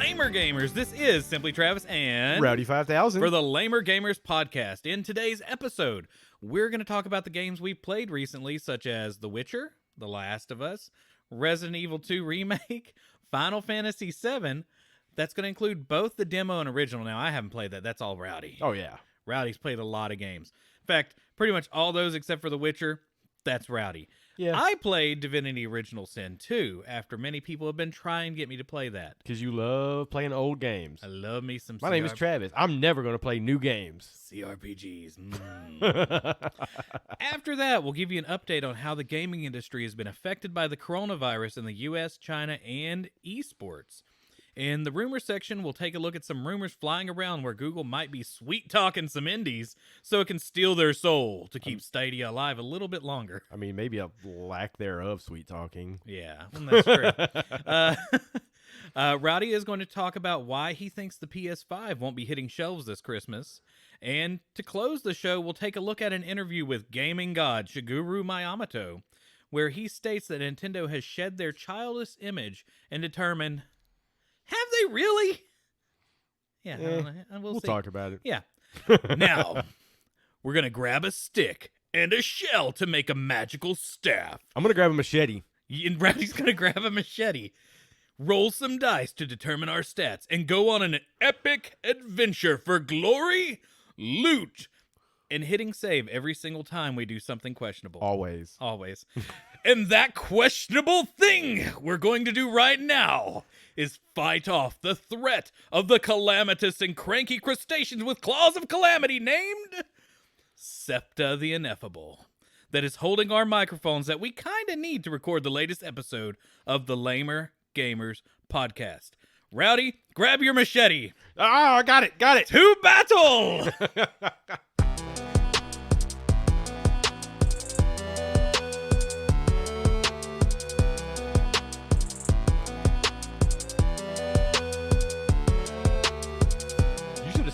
Lamer Gamers. This is Simply Travis and Rowdy 5000 for the Lamer Gamers podcast. In today's episode, we're going to talk about the games we've played recently, such as The Witcher, The Last of Us, Resident Evil 2 Remake, Final Fantasy VII. That's going to include both the demo and original. Now, I haven't played that. That's all Rowdy. Oh, yeah. Rowdy's played a lot of games. In fact, pretty much all those except for The Witcher, that's Rowdy. Yeah. I played Divinity Original Sin 2 after many people have been trying to get me to play that. Because you love playing old games. I love me some My name is Travis. I'm never going to play new games. CRPGs. After that, we'll give you an update on how the gaming industry has been affected by the coronavirus in the US, China, and esports. In the rumor section, we'll take a look at some rumors flying around where Google might be sweet-talking some indies so it can steal their soul to keep Stadia alive a little bit longer. I mean, maybe a lack thereof sweet talking. Yeah, that's true. Rowdy is going to talk about why he thinks the PS5 won't be hitting shelves this Christmas. And to close the show, we'll take a look at an interview with gaming god Shigeru Miyamato, where he states that Nintendo has shed their childish image and determined... Have they really? Yeah, we'll see. talk about it. Yeah. Now, we're going to grab a stick and a shell to make a magical staff. I'm going to grab a machete. And Rowdy's going to grab a machete, roll some dice to determine our stats, and go on an epic adventure for glory, loot, and hitting save every single time we do something questionable. Always. And that questionable thing we're going to do right now is fight off the threat of the calamitous and cranky crustaceans with claws of calamity named Septa the Ineffable, that is holding our microphones that we kind of need to record the latest episode of the Lamer Gamers podcast. Rowdy, grab your machete. Ah, got it. To battle!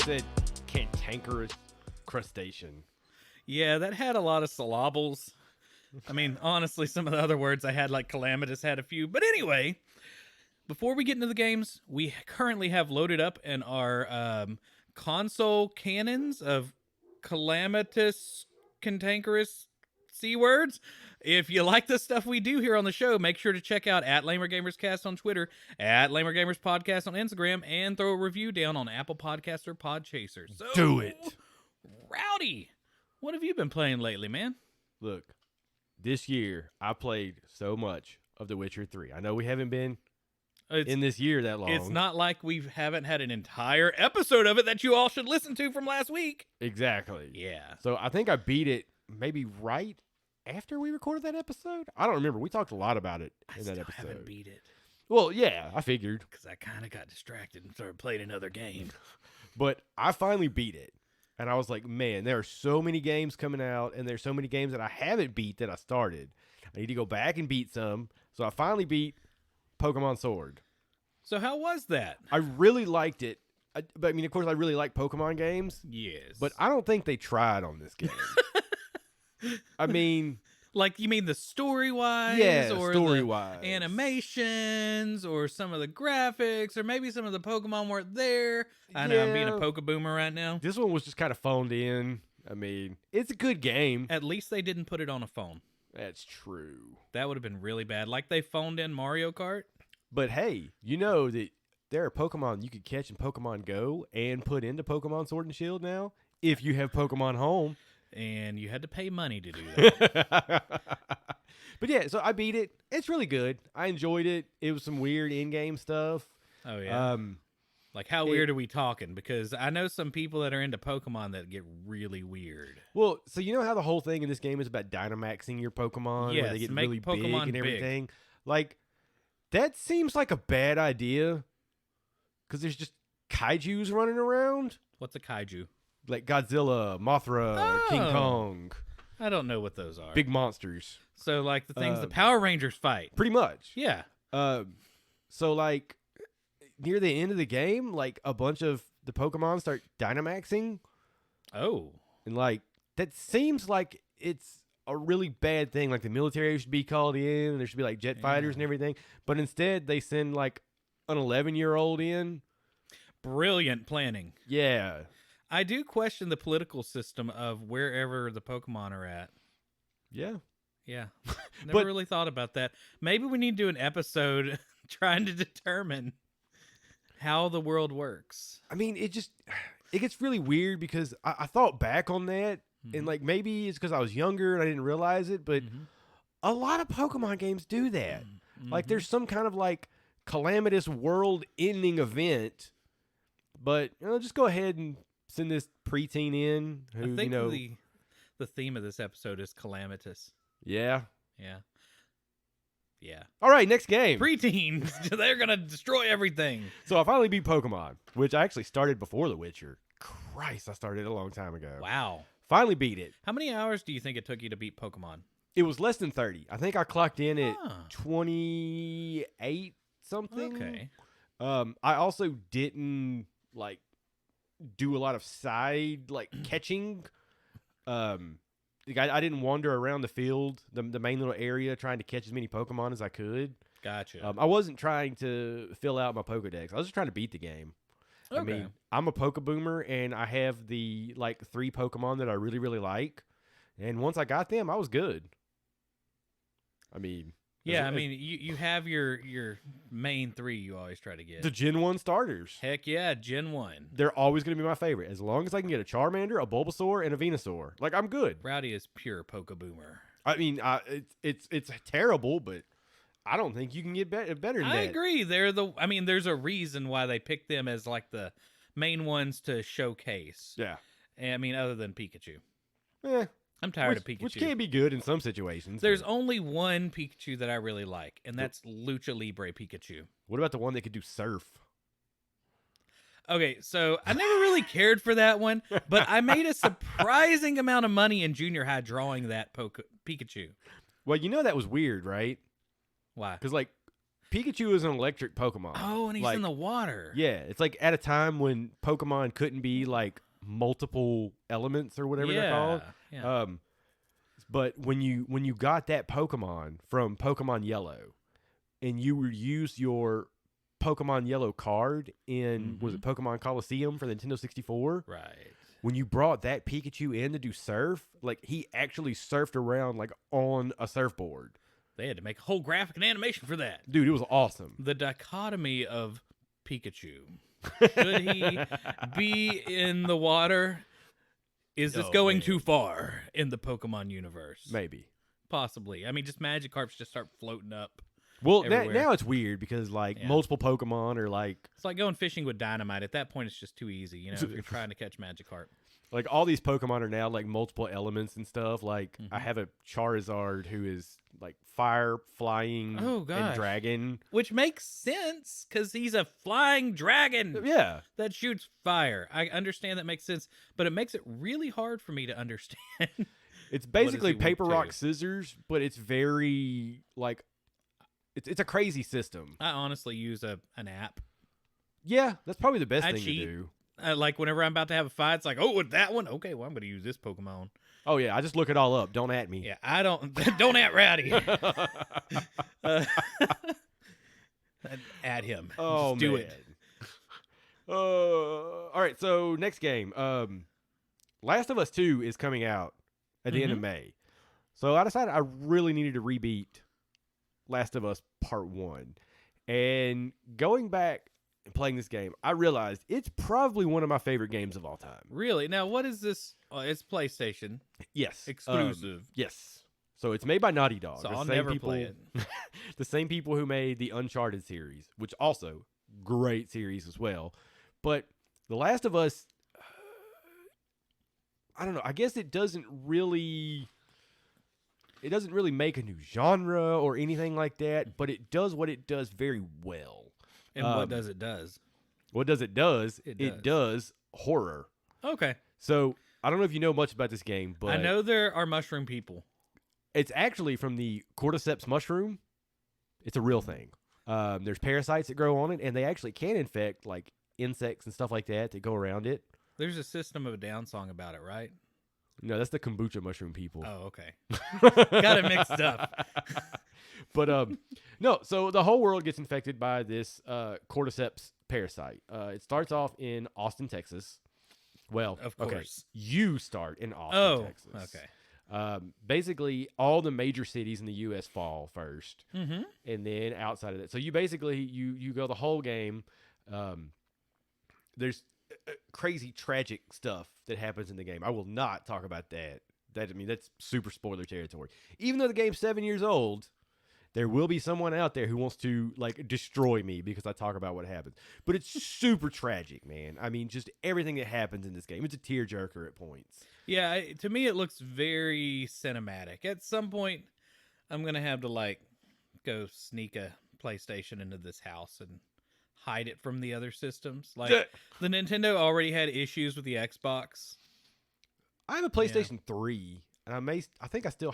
Said cantankerous crustacean. Yeah, that had a lot of syllables. I mean, honestly, some of the other words I had, like calamitous, had a few. But anyway, before we get into the games, we currently have loaded up in our console cannons of calamitous, cantankerous C words. If you like the stuff we do here on the show, make sure to check out @LamerGamersCast on Twitter, @LamerGamersPodcast on Instagram, and throw a review down on Apple Podcasts or Podchaser. So, do it. Rowdy, what have you been playing lately, man? Look, this year I played so much of The Witcher 3. I know we haven't been in this year that long. It's not like we haven't had an entire episode of it that you all should listen to from last week. Exactly. Yeah. So I think I beat it maybe right after we recorded that episode. I don't remember. We talked a lot about it in that episode. I haven't beat it. Well, yeah, I figured. Because I kind of got distracted and started playing another game. But I finally beat it. And I was like, man, there are so many games coming out, and there's so many games that I haven't beat that I started. I need to go back and beat some. So I finally beat Pokemon Sword. So how was that? I really liked it. But I mean, of course, I really like Pokemon games. Yes. But I don't think they tried on this game. I mean... Like, you mean the story-wise? Yeah, or story-wise. the animations, or some of the graphics, or maybe some of the Pokemon weren't there. I know, I'm being a Pokeboomer right now. This one was just kind of phoned in. I mean, it's a good game. At least they didn't put it on a phone. That's true. That would have been really bad. Like they phoned in Mario Kart. But hey, you know that there are Pokemon you could catch in Pokemon Go and put into Pokemon Sword and Shield now if you have Pokemon Home. And you had to pay money to do that. But yeah, so I beat it. It's really good. I enjoyed it. It was some weird in-game stuff. Oh, yeah. Like, how weird are we talking? Because I know some people that are into Pokemon that get really weird. Well, so you know how the whole thing in this game is about Dynamaxing your Pokemon? Yes, where they get make really Pokemon big and everything? big. Like, that seems like a bad idea. Because there's just kaijus running around. What's a kaiju? Like Godzilla, Mothra, King Kong. I don't know what those are. Big monsters. So, like, the things the Power Rangers fight. Pretty much. Yeah. So, like, near the end of the game, like, a bunch of the Pokemon start Dynamaxing. Oh. And, like, that seems like it's a really bad thing. Like, the military should be called in, and there should be, like, jet fighters and everything. But instead, they send, like, an 11-year-old in. Brilliant planning. Yeah. I do question the political system of wherever the Pokemon are at. Yeah. Yeah. Never But- really thought about that. Maybe we need to do an episode trying to determine how the world works. I mean, it gets really weird because I thought back on that, and Mhm. like maybe it's because I was younger and I didn't realize it, but Mhm. a lot of Pokemon games do that. Like Mhm. there's some kind of like calamitous world-ending event, but just go ahead and send this preteen in who I think the theme of this episode is calamitous. yeah. Yeah. Yeah. All right, next game. Preteens, they're going to destroy everything. So I finally beat Pokemon, which I actually started before The Witcher. Christ, I started a long time ago. Wow. Finally beat it. How many hours do you think it took you to beat Pokemon? It was less than 30. I think I clocked in at Ah. 28 something. Okay. I also didn't like do a lot of side like catching. Like, I didn't wander around the field, the main little area, trying to catch as many Pokemon as I could. Gotcha. I wasn't trying to fill out my Pokedex. I was just trying to beat the game. Okay. I mean, I'm a Pokeboomer, and I have the like 3 Pokemon that I really, really like. And once I got them, I was good. I mean, yeah, I mean, you have your main 3 you always try to get. the Gen 1 starters. Heck yeah, Gen 1. They're always going to be my favorite. As long as I can get a Charmander, a Bulbasaur, and a Venusaur. Like, I'm good. Rowdy is pure Pokeboomer. I mean, it's terrible, but I don't think you can get better than I that. agree. There's a reason why they picked them as like the main ones to showcase. Yeah. And, I mean, other than Pikachu. Eh, I'm tired of Pikachu. which can be good in some situations. There's but only one Pikachu that I really like, and that's Lucha Libre Pikachu. what about the one that could do surf? Okay, so I never really cared for that one, but I made a surprising amount of money in junior high drawing that Pikachu. Well, that was weird, right? Why? Because, like, Pikachu is an electric Pokemon. Oh, and he's like, in the water. Yeah, it's like at a time when Pokemon couldn't be, like, multiple elements or whatever they're called. Yeah. But when you got that Pokemon from Pokemon Yellow, and you would use your Pokemon Yellow card in was it Pokemon Coliseum for the Nintendo 64? Right. When you brought that Pikachu in to do surf, like he actually surfed around like on a surfboard. They had to make a whole graphic and animation for that. Dude, it was awesome. The dichotomy of Pikachu. Should he be in the water? Is this going too far in the Pokemon universe? Maybe. Possibly. I mean, just Magikarps just start floating up. Well, everywhere. now it's weird because like multiple Pokemon are like It's like going fishing with dynamite. At that point, it's just too easy, if you're trying to catch Magikarp. like all these Pokemon are now like multiple elements and stuff. Like I have a Charizard who is like fire, flying, and dragon. Which makes sense because he's a flying dragon. Yeah. That shoots fire. I understand that makes sense, but it makes it really hard for me to understand. It's basically he weak paper, to? rock, scissors, but it's very like it's a crazy system. I honestly use an app. Yeah, that's probably the best I thing cheat. to do. Like whenever I'm about to have a fight, it's like, oh, with that one? Okay, well, I'm going to use this Pokemon. Oh yeah, I just look it all up. Don't at me. Yeah, I don't at Rowdy. Add him. Oh, Just do man. it. All right, so next game. Last of Us 2 is coming out at the end of May. So I decided I really needed to rebeat Last of Us Part 1. And going back and playing this game, I realized it's probably one of my favorite games of all time. Really? Now, what is this? It's PlayStation Yes. exclusive. Yes. So it's made by Naughty Dog. So the I'll same never people, play it. the same people who made the Uncharted series, which also great series as well. But The Last of Us, I don't know. I guess it doesn't really make a new genre or anything like that, but it does what it does very well. And what does it does? What does it does? It It does horror. Okay. So I don't know if you know much about this game, but I know there are mushroom people. it's actually from the cordyceps mushroom. It's a real thing. There's parasites that grow on it, and they actually can infect like insects and stuff like that go around it. There's a System of a Down song about it, right? No, that's the kombucha mushroom people. Oh, okay. Got it mixed up. But no, so the whole world gets infected by this cordyceps parasite. It starts off in Austin, Texas. Well, Of okay, course. you start in Austin, Oh, Texas. okay. Basically, all the major cities in the U.S. fall first, Mm-hmm. and then outside of that. So you basically you go the whole game. There's crazy tragic stuff that happens in the game. I will not talk about that. That's super spoiler territory. Even though the game's 7 years old, there will be someone out there who wants to like destroy me because I talk about what happens. But it's super tragic, man. I mean, just everything that happens in this game. It's a tearjerker at points. Yeah, to me it looks very cinematic. At some point, I'm gonna have to like go sneak a PlayStation into this house and hide it from the other systems. Like the Nintendo already had issues with the Xbox. I have a PlayStation 3, and I think I still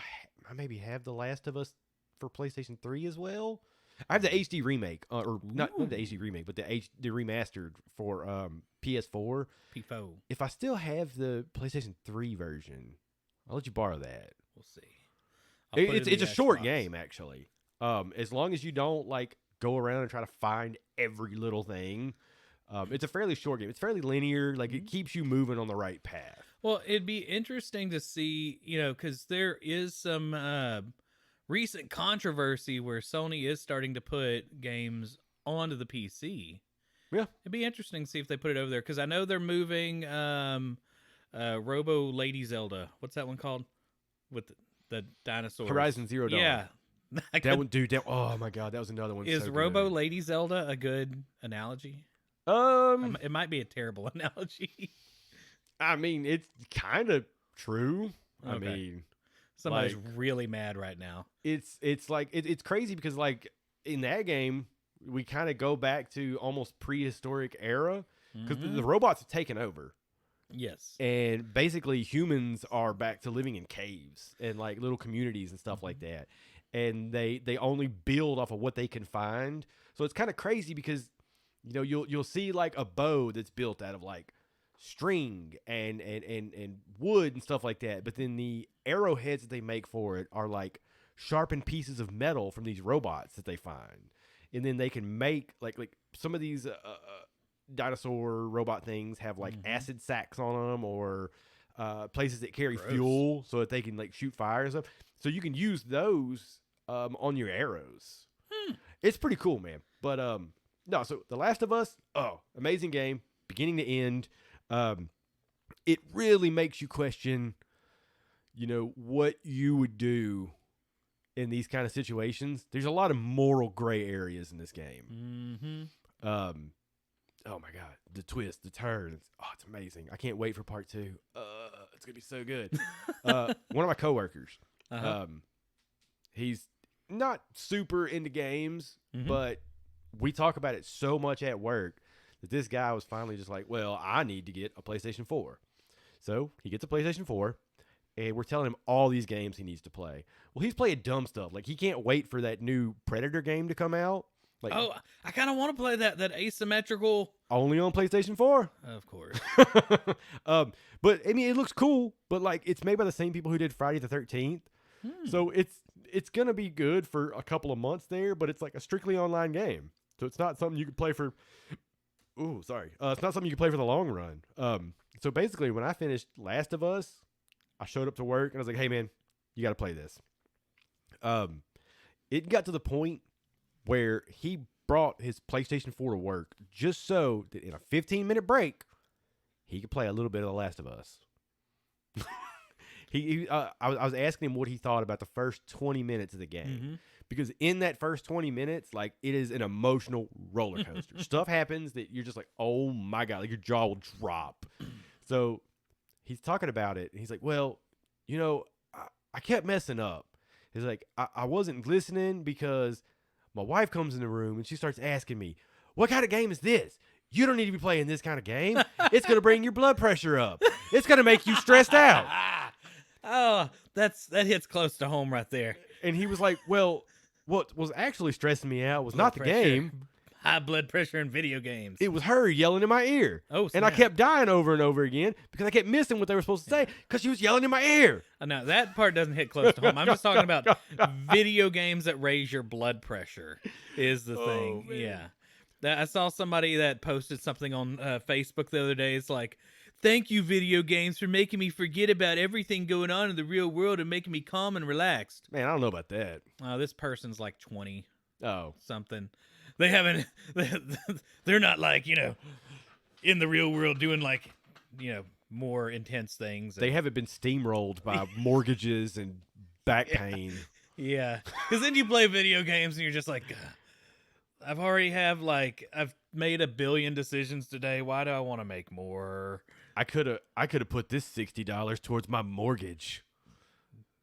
I maybe have The Last of Us for PlayStation 3 as well. I have the HD remake, or not the HD remake, but the remastered for PS4. P4. If I still have the PlayStation 3 version, I'll let you borrow that. We'll see. It's a short game, actually. As long as you don't like go around and try to find every little thing. It's a fairly short game. It's fairly linear. Like it keeps you moving on the right path. Well, it'd be interesting to see, because there is some recent controversy where Sony is starting to put games onto the PC. Yeah. It'd be interesting to see if they put it over there, because I know they're moving Robo Lady Zelda. What's that one called? With the dinosaurs. Horizon Zero Dawn. Yeah. That one, dude. Oh my god, that was another one. Is so Robo good. Lady Zelda a good analogy? It might be a terrible analogy. I mean, it's kind of true. Okay. I mean, Somebody's really mad right now. it's like it's crazy because like in that game we kind of go back to almost prehistoric era because the robots have taken over. Yes. And basically humans are back to living in caves and like little communities and stuff like that. And they only build off of what they can find. So it's kind of crazy because you'll see like a bow that's built out of like string and wood and stuff like that. But then the arrowheads that they make for it are like sharpened pieces of metal from these robots that they find. And then they can make like some of these dinosaur robot things have like acid sacs on them or places that carry fuel so that they can like shoot fire and stuff. So you can use those on your arrows. It's pretty cool, man. But no, so The Last of Us, amazing game, beginning to end. It really makes you question, what you would do in these kind of situations. There's a lot of moral gray areas in this game. Oh my god, the twist, the turn, it's amazing. I can't wait for part 2. It's gonna be so good. One of my coworkers, he's not super into games, but we talk about it so much at work that this guy was finally just like, well, I need to get a PlayStation 4. So he gets a PlayStation 4, and we're telling him all these games he needs to play. Well, he's playing dumb stuff. Like, he can't wait for that new Predator game to come out. Like, I kind of want to play that asymmetrical. Only on PlayStation 4. Of course. But, I mean, it looks cool, but, like, it's made by the same people who did Friday the 13th. So it's going to be good for a couple of months there, but it's like a strictly online game. So it's not something you can play for... Ooh, sorry. It's not something you can play for the long run. So basically, when I finished Last of Us, I showed up to work, and I was like, hey, man, you got to play this. It got to the point where he brought his PlayStation 4 to work just so that in a 15-minute break, he could play a little bit of The Last of Us. I was asking him what he thought about the first 20 minutes of the game. Because in that first 20 minutes, like, it is an emotional roller coaster. Stuff happens that you're just like, oh my God, like your jaw will drop. So he's talking about it, and he's like, well, I kept messing up. He's like, I wasn't listening because my wife comes in the room and she starts asking me, what kind of game is this? You don't need to be playing this kind of game. It's going to bring your blood pressure up. It's going to make you stressed out. Oh, that hits close to home right there. And he was like, well, what was actually stressing me out was not the game. high blood pressure in video games. It was her yelling in my ear. Oh, and I snap. kept dying over and over again because I kept missing what they were supposed to say because she was yelling in my ear. Now, that part doesn't hit close to home. I'm just talking about video games that raise your blood pressure is the thing. Man. Yeah. I saw somebody that posted something on Facebook the other day. It's like, thank you, video games, for making me forget about everything going on in the real world and making me calm and relaxed. Man, I don't know about that. This person's like 20 Oh. something. They haven't, they're not like, in the real world doing like, more intense things. They haven't been steamrolled by mortgages and back pain. Yeah. Because then you play video games and you're just like, I've made 1 billion decisions today. Why do I want to make more? I could have put this $60 towards my mortgage.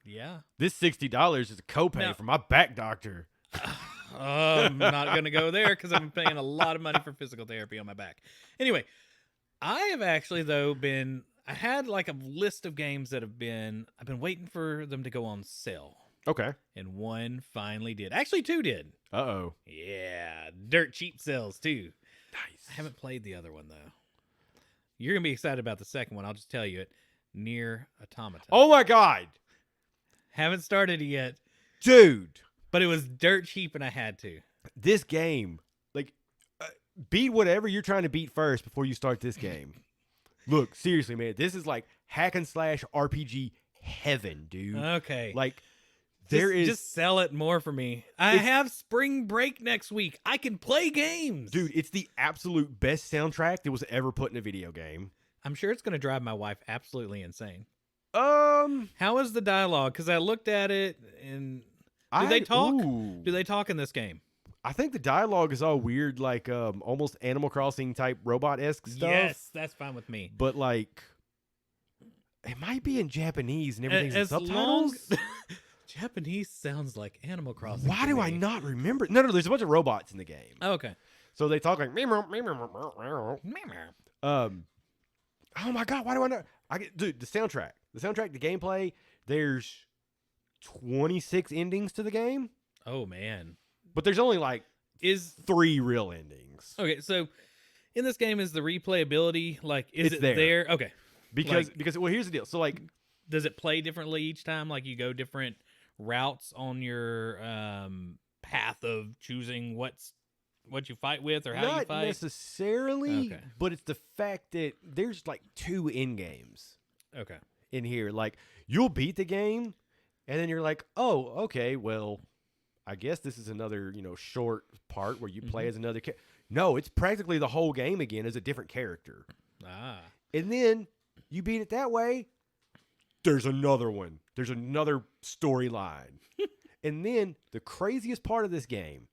Yeah. This $60 is a copay for my back doctor. I'm not going to go there because I'm paying a lot of money for physical therapy on my back. Anyway, I have actually, though, I had like a list of games that I've been waiting for them to go on sale. Okay. And one finally did. Actually, 2 did. Uh-oh. Yeah. Dirt cheap sales, too. Nice. I haven't played the other one, though. You're going to be excited about the second one. I'll just tell you it. Nier Automata. Oh, my God. Haven't started it yet. Dude. But it was dirt cheap and I had to. This game, like, beat whatever you're trying to beat first before you start this game. Look, seriously, man. This is like hack and slash RPG heaven, dude. Okay. Like, just sell it more for me. I have spring break next week. I can play games. Dude, it's the absolute best soundtrack that was ever put in a video game. I'm sure it's going to drive my wife absolutely insane. How is the dialogue? Because I looked at it and do they talk? Ooh. Do they talk in this game? I think the dialogue is all weird, like almost Animal Crossing type robot-esque stuff. Yes, that's fine with me. But like, it might be in Japanese and everything's in subtitles. Japanese sounds like Animal Crossing. Why do I not remember? No, there's a bunch of robots in the game. Oh, okay. So they talk like oh my God, why do I know? Dude, the soundtrack, the gameplay, there's 26 endings to the game. Oh man. But there's only like 3 real endings. Okay, so in this game is the replayability like is it's it there? Okay. Because well, here's the deal. So like, does it play differently each time? Like you go different routes on your path of choosing what you fight with or how you fight? Not necessarily, okay. But it's the fact that there's like 2 end games. Okay. In here, like you'll beat the game, and then you're like, oh, okay, well, I guess this is another short part where you play as another character. No, it's practically the whole game again as a different character. And then you beat it that way. There's another one. There's another storyline. And then the craziest part of this game,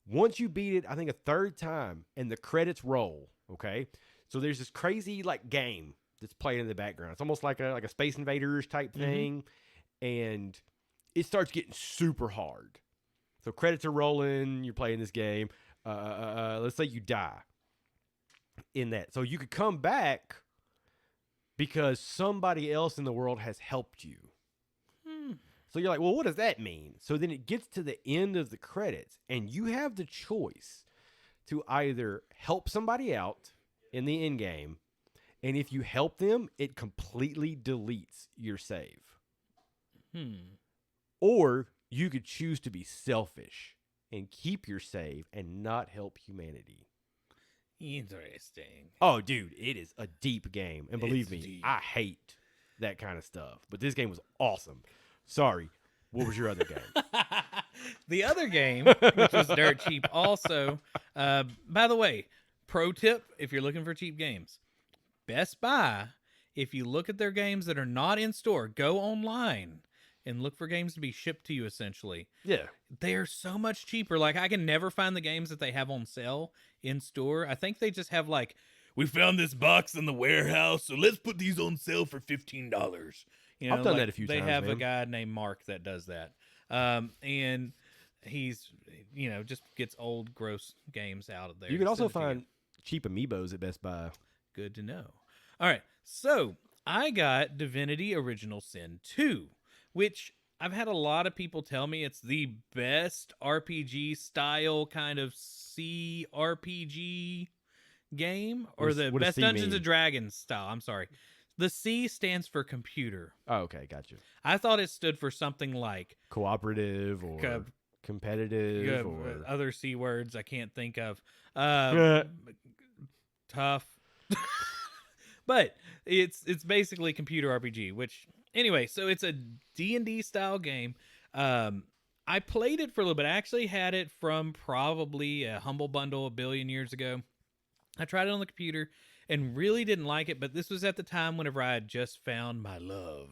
once you beat it, I think a 3rd time, and the credits roll. Okay, so there's this crazy like game that's playing in the background. It's almost like a Space Invaders type thing, and it starts getting super hard. So credits are rolling. You're playing this game. Let's say you die in that, so you could come back because somebody else in the world has helped you. So you're like, well, what does that mean? So then it gets to the end of the credits, and you have the choice to either help somebody out in the end game, and if you help them, it completely deletes your save. Or you could choose to be selfish and keep your save and not help humanity. Interesting. Oh, dude, it is a deep game. And believe me, deep. I hate that kind of stuff. But this game was awesome. Sorry. What was your other game? The other game, which was dirt cheap also. By the way, pro tip, if you're looking for cheap games, Best Buy, if you look at their games that are not in store, go online and look for games to be shipped to you, essentially. Yeah. They are so much cheaper. Like, I can never find the games that they have on sale in store. I think they just have, like, we found this box in the warehouse, so let's put these on sale for $15. I've done that a few times, They have man. a guy named Mark that does that. And he's, just gets old, gross games out of there. You can also find cheap amiibos at Best Buy. Good to know. All right, so I got Divinity Original Sin 2, which I've had a lot of people tell me it's the best RPG style kind of CRPG game, or the what does best C Dungeons mean? and Dragons style. I'm sorry. The C stands for computer. Oh, okay, gotcha. I thought it stood for something like Cooperative or competitive or other C words I can't think of. uh, Tough. But it's basically computer RPG, which anyway, so it's a D&D style game. I played it for a little bit. I actually had it from probably a Humble Bundle a billion years ago. I tried it on the computer and really didn't like it, but this was at the time whenever I had just found my love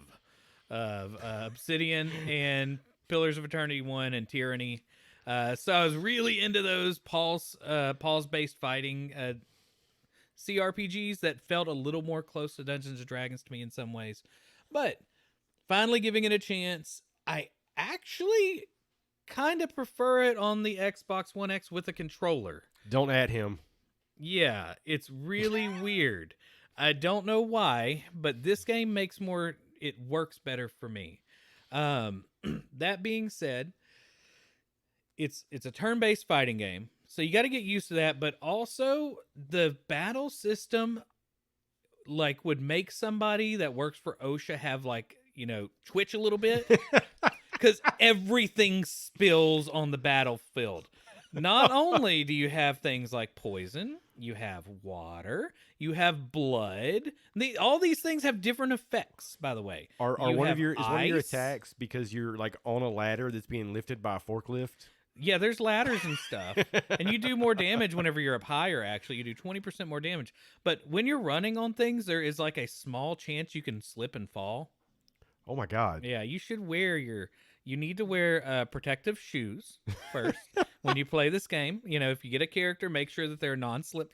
of Obsidian and Pillars of Eternity 1 and Tyranny. So I was really into those pause-based fighting CRPGs that felt a little more close to Dungeons and Dragons to me in some ways. But finally giving it a chance, I actually kind of prefer it on the Xbox One X with a controller. don't add him. Yeah, it's really weird. I don't know why, but this game it works better for me. That being said, it's a turn-based fighting game. So you got to get used to that, but also the battle system like would make somebody that works for OSHA have like, twitch a little bit cuz everything spills on the battlefield. Not only do you have things like poison, you have water, you have blood. All these things have different effects, by the way. Are You one have of your ice. attacks because you're like on a ladder that's being lifted by a forklift? Yeah, there's ladders and stuff. And you do more damage whenever you're up higher, actually. You do 20% more damage. But when you're running on things, there is like a small chance you can slip and fall. Oh my god. Yeah, you should you need to wear protective shoes first when you play this game. If you get a character, make sure that they're non-slip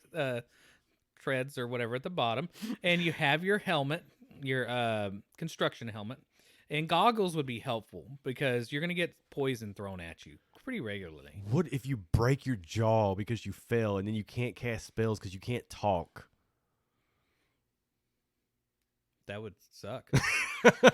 treads or whatever at the bottom. And you have your helmet, your construction helmet. And goggles would be helpful because you're going to get poison thrown at you pretty regularly. What if you break your jaw because you fell and then you can't cast spells because you can't talk? That would suck.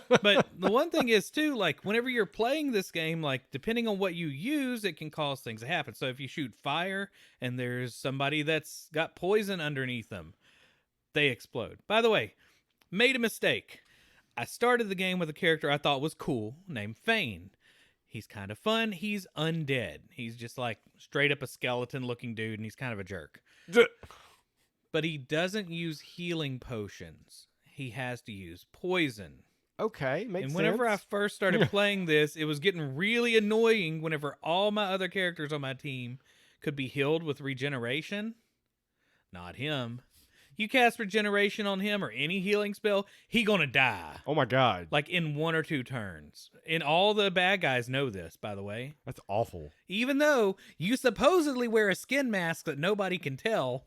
But the one thing is too, like whenever you're playing this game, like depending on what you use, it can cause things to happen. So if you shoot fire and there's somebody that's got poison underneath them, they explode. By the way, made a mistake. I started the game with a character I thought was cool named Fane. He's kind of fun. He's undead. He's just like straight up a skeleton looking dude, and he's kind of a jerk. But he doesn't use healing potions. He has to use poison. Okay, makes sense. And whenever I first started playing this, it was getting really annoying whenever all my other characters on my team could be healed with regeneration. Not him. You cast regeneration on him or any healing spell, he gonna die. Oh my god. Like in 1 or 2 turns. And all the bad guys know this, by the way. That's awful. Even though you supposedly wear a skin mask that nobody can tell.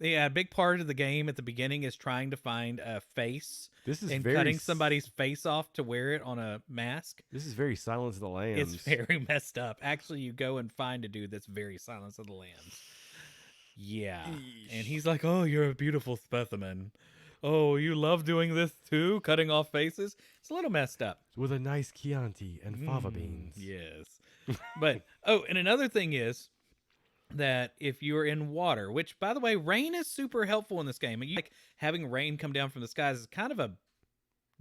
Yeah, a big part of the game at the beginning is trying to find a face and cutting somebody's face off to wear it on a mask. This is very Silence of the Lambs. It's very messed up. Actually, you go and find a dude that's very Silence of the Lambs. Yeah. Eesh. And he's like, oh, you're a beautiful specimen. Oh, you love doing this too? Cutting off faces? It's a little messed up. With a nice Chianti and fava beans. Yes. But, and another thing is that if you're in water, which, by the way, rain is super helpful in this game. Like having rain come down from the skies is kind of a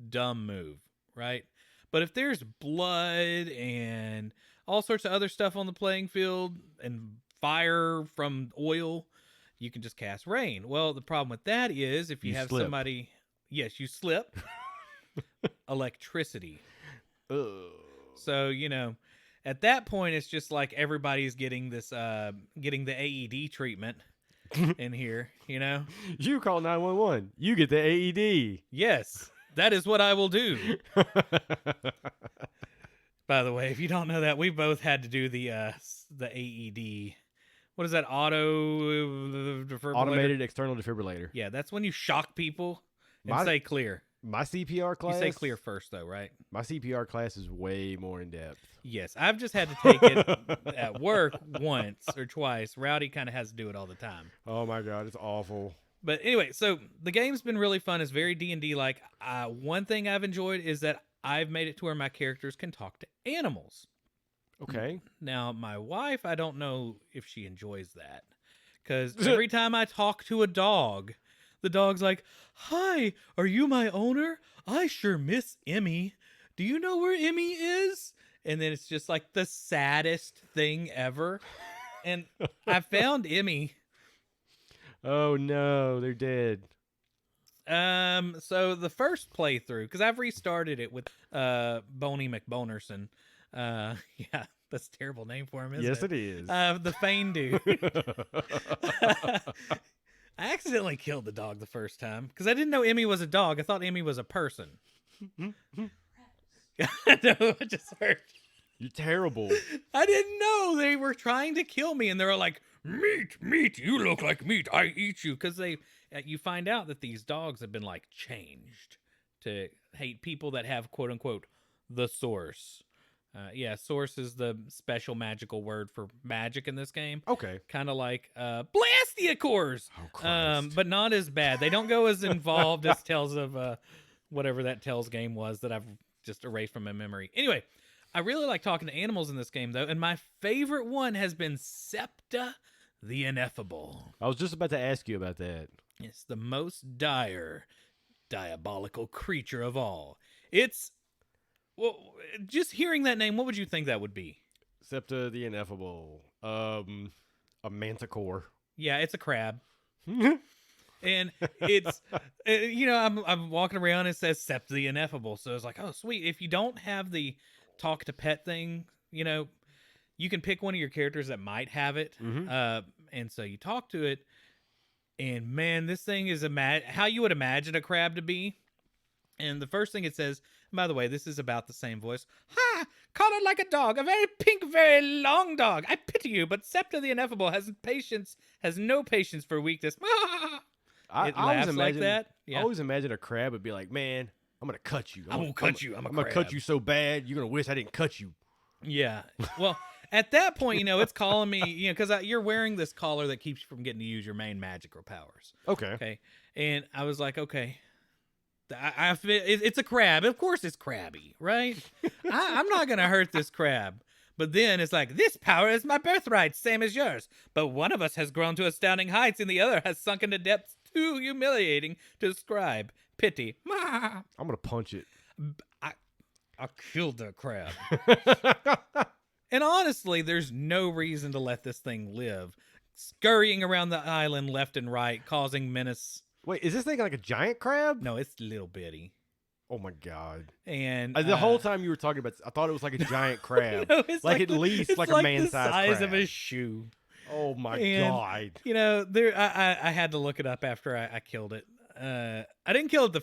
dumb move, right? But if there's blood and all sorts of other stuff on the playing field and fire from oil, you can just cast rain. Well, the problem with that is if you have slip. somebody, yes, you slip. Electricity. Ugh. So, at that point, it's just like everybody's getting this, getting the AED treatment in here, You call 911. You get the AED. Yes, that is what I will do. By the way, if you don't know that, we both had to do the AED. What is that? Automated external defibrillator. Yeah, that's when you shock people and say clear. My CPR class. You say clear first, though, right? My CPR class is way more in depth. Yes, I've just had to take it at work once or twice. Rowdy kind of has to do it all the time. Oh my god, it's awful. But anyway, so the game's been really fun. It's very D&D like. One thing I've enjoyed is that I've made it to where my characters can talk to animals. Okay. Now, my wife, I don't know if she enjoys that. Because every time I talk to a dog, the dog's like, "Hi, are you my owner? I sure miss Emmy. Do you know where Emmy is?" And then it's just like the saddest thing ever. And I found Emmy. Oh no, they're dead. So the first playthrough, because I've restarted it with Boney McBonerson. Yeah, that's a terrible name for him, isn't Yes, it? it is. The Fane dude. I accidentally killed the dog the first time because I didn't know Emmy was a dog. I thought Emmy was a person. No, I just heard. You're terrible. I didn't know they were trying to kill me, and they were like, "Meat, you look like meat. I eat you." Because you find out that these dogs have been like changed to hate people that have quote unquote the source. Yeah, source is the special magical word for magic in this game. Okay. Kind of like Blastiacores. Oh, Christ. But not as bad. They don't go as involved as Tales of whatever that Tales game was that I've just erased from my memory. Anyway, I really like talking to animals in this game, though, and my favorite one has been Septa the Ineffable. I was just about to ask you about that. It's the most dire, diabolical creature of all. It's... Well, just hearing that name, what would you think that would be? Septa the Ineffable. A manticore. Yeah, it's a crab. And it's, I'm walking around and it says Septa the Ineffable. So it's like, oh, sweet. If you don't have the talk to pet thing, you can pick one of your characters that might have it. Mm-hmm. And so you talk to it. And man, this thing is how you would imagine a crab to be. And the first thing it says, by the way, this is about the same voice. "Ha! Collared like a dog, a very pink, very long dog. I pity you, but Septa the Ineffable has no patience for weakness." I It always laughs like imagine that. I Yeah. always imagine a crab would be like, "Man, I'm gonna cut you. I'm gonna cut you. I'm a gonna crab." cut you so bad you're gonna wish I didn't cut you." Yeah. Well, at that point, it's calling me, because you're wearing this collar that keeps you from getting to use your main magical powers. Okay. Okay. And I was like, okay. It's a crab. Of course it's crabby, right? I'm not going to hurt this crab. But then it's like, this power is my birthright, same as yours. But one of us has grown to astounding heights and the other has sunk into depths too humiliating to describe. Pity. I'm gonna punch it. I killed the crab. And honestly, there's no reason to let this thing live. Scurrying around the island left and right, causing menace. Wait, is this thing like a giant crab? No, it's little bitty. Oh my god! And The whole time you were talking about, I thought it was like a giant crab. No, it's like at least it's like a man-sized the size crab. of a shoe. Oh my And, god! I had to look it up after I killed it. I didn't kill it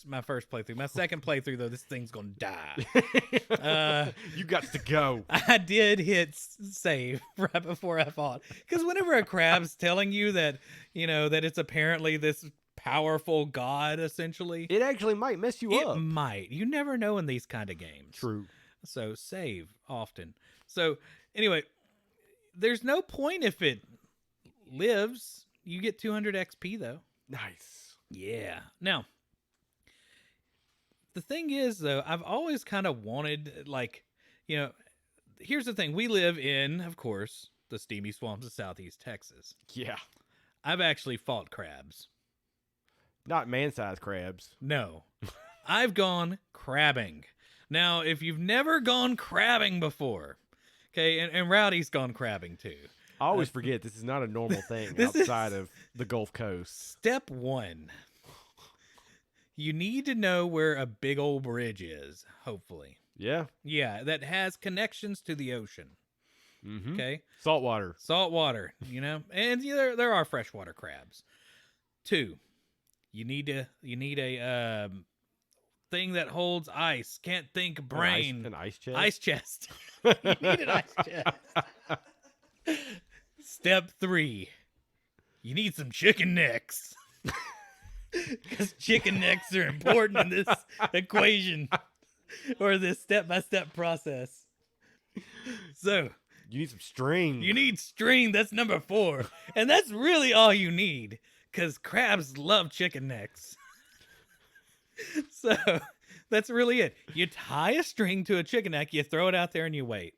my first playthrough. My second playthrough, though, this thing's gonna die. You got to go. I did hit save right before I fought, because whenever a crab's telling you that that it's apparently this powerful god, essentially, It actually might mess you it up. might. You never know in these kind of games. True. So save often. So anyway, there's no point if it lives. You get 200 XP though. Nice. Yeah. Now, the thing is though, I've always kind of wanted, here's the thing. We live in, of course, the steamy swamps of Southeast Texas. Yeah. I've actually fought crabs. Not man-sized crabs. No. I've gone crabbing. Now, if you've never gone crabbing before, okay, and Rowdy's gone crabbing too. I always forget this is not a normal thing This outside of the Gulf Coast. Step 1. You need to know where a big old bridge is, hopefully. Yeah. Yeah, that has connections to the ocean. Mm-hmm. Okay? Saltwater. Salt water, and there are freshwater crabs. 2, you need a thing that holds ice. Can't think brain. An ice chest. Ice chest. You need an ice chest. Step 3, you need some chicken necks. Because chicken necks are important in this equation or this step-by-step process. So You need some string. you need string. That's number 4. And that's really all you need, because crabs love chicken necks. So That's really it. You tie a string to a chicken neck, you throw it out there, and you wait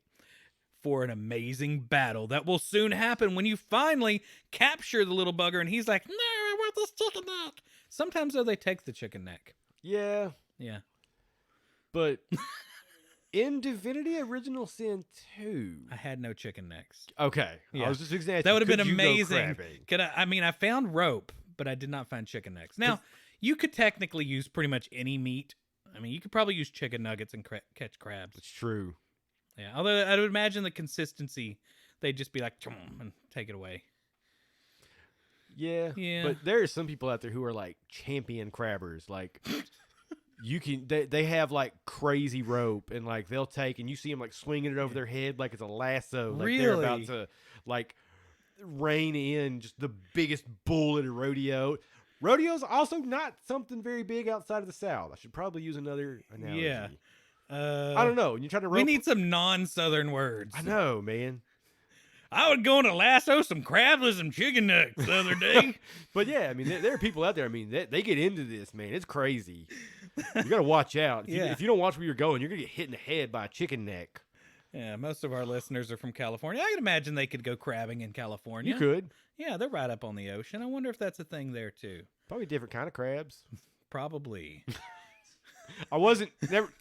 for an amazing battle that will soon happen when you finally capture the little bugger, and he's like, "No, I want this chicken neck." Sometimes, though, they take the chicken neck. Yeah, Yeah. but in Divinity Original Sin 2... I had no chicken necks. Okay. Yeah. I was just examining. That would have been Could you go amazing. crabbing? I found rope, but I did not find chicken necks. Now, you could technically use pretty much any meat. I mean, you could probably use chicken nuggets and catch crabs. It's true. Yeah, although I would imagine the consistency, they'd just be like, "Chum," and take it away. Yeah. Yeah. But there are some people out there who are like champion crabbers. Like, they have like crazy rope, and like they'll take, and you see them like swinging it over their head like it's a lasso. Like they're about Really? to like rein in just the biggest bull at a rodeo. Rodeo's also not something very big outside of the South. I should probably use another analogy. Yeah. I don't know. When you're trying to rope, We need some non-Southern words. I know, man. I was going to lasso some crabs with some chicken nuggets the other day. But yeah, I mean, there are people out there. I mean, they get into this, man. It's crazy. You got to watch out. Yeah. If you don't watch where you're going, you're gonna get hit in the head by a chicken neck. Yeah, most of our listeners are from California. I can imagine they could go crabbing in California. You could. Yeah, they're right up on the ocean. I wonder if that's a thing there too. Probably different kind of crabs. Probably. I wasn't never.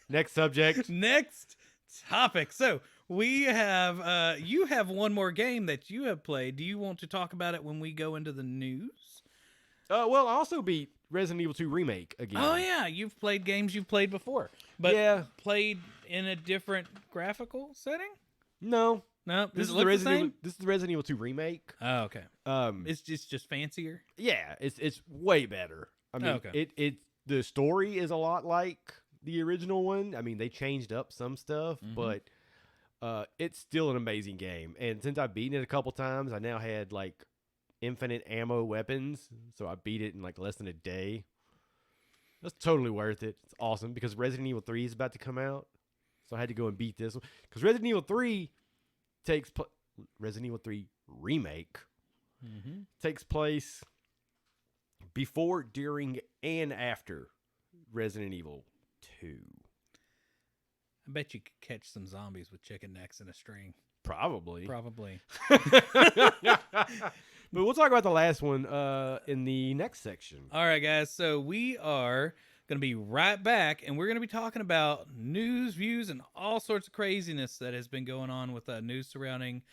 Next subject. Next topic. So we have you have one more game that you have played. Do you want to talk about it when we go into the news? Well, I also beat Resident Evil 2 Remake again. Oh yeah, you've played games you've played before, but Yeah. played in a different graphical setting. No, No, this does is it the look the Resident same? Evil, this is the Resident Evil 2 Remake. Oh, okay. It's It's just fancier. yeah, it's way better. I mean, Okay. it the story is a lot like the original one. I mean, they changed up some stuff, Mhm. but it's still an amazing game. And since I've beaten it a couple times, I now had like infinite ammo weapons, so I beat it in like less than a day. That's totally worth it. It's awesome because Resident Evil 3 is about to come out, so I had to go and beat this one because Resident Evil 3 Resident Evil 3 Remake Mm-hmm. takes place before, during, and after Resident Evil 2. I bet you could catch some zombies with chicken necks in a string. Probably. Probably. But we'll talk about the last one in the next section. All right, guys. So we are going to be right back, and we're going to be talking about news, views, and all sorts of craziness that has been going on with news surrounding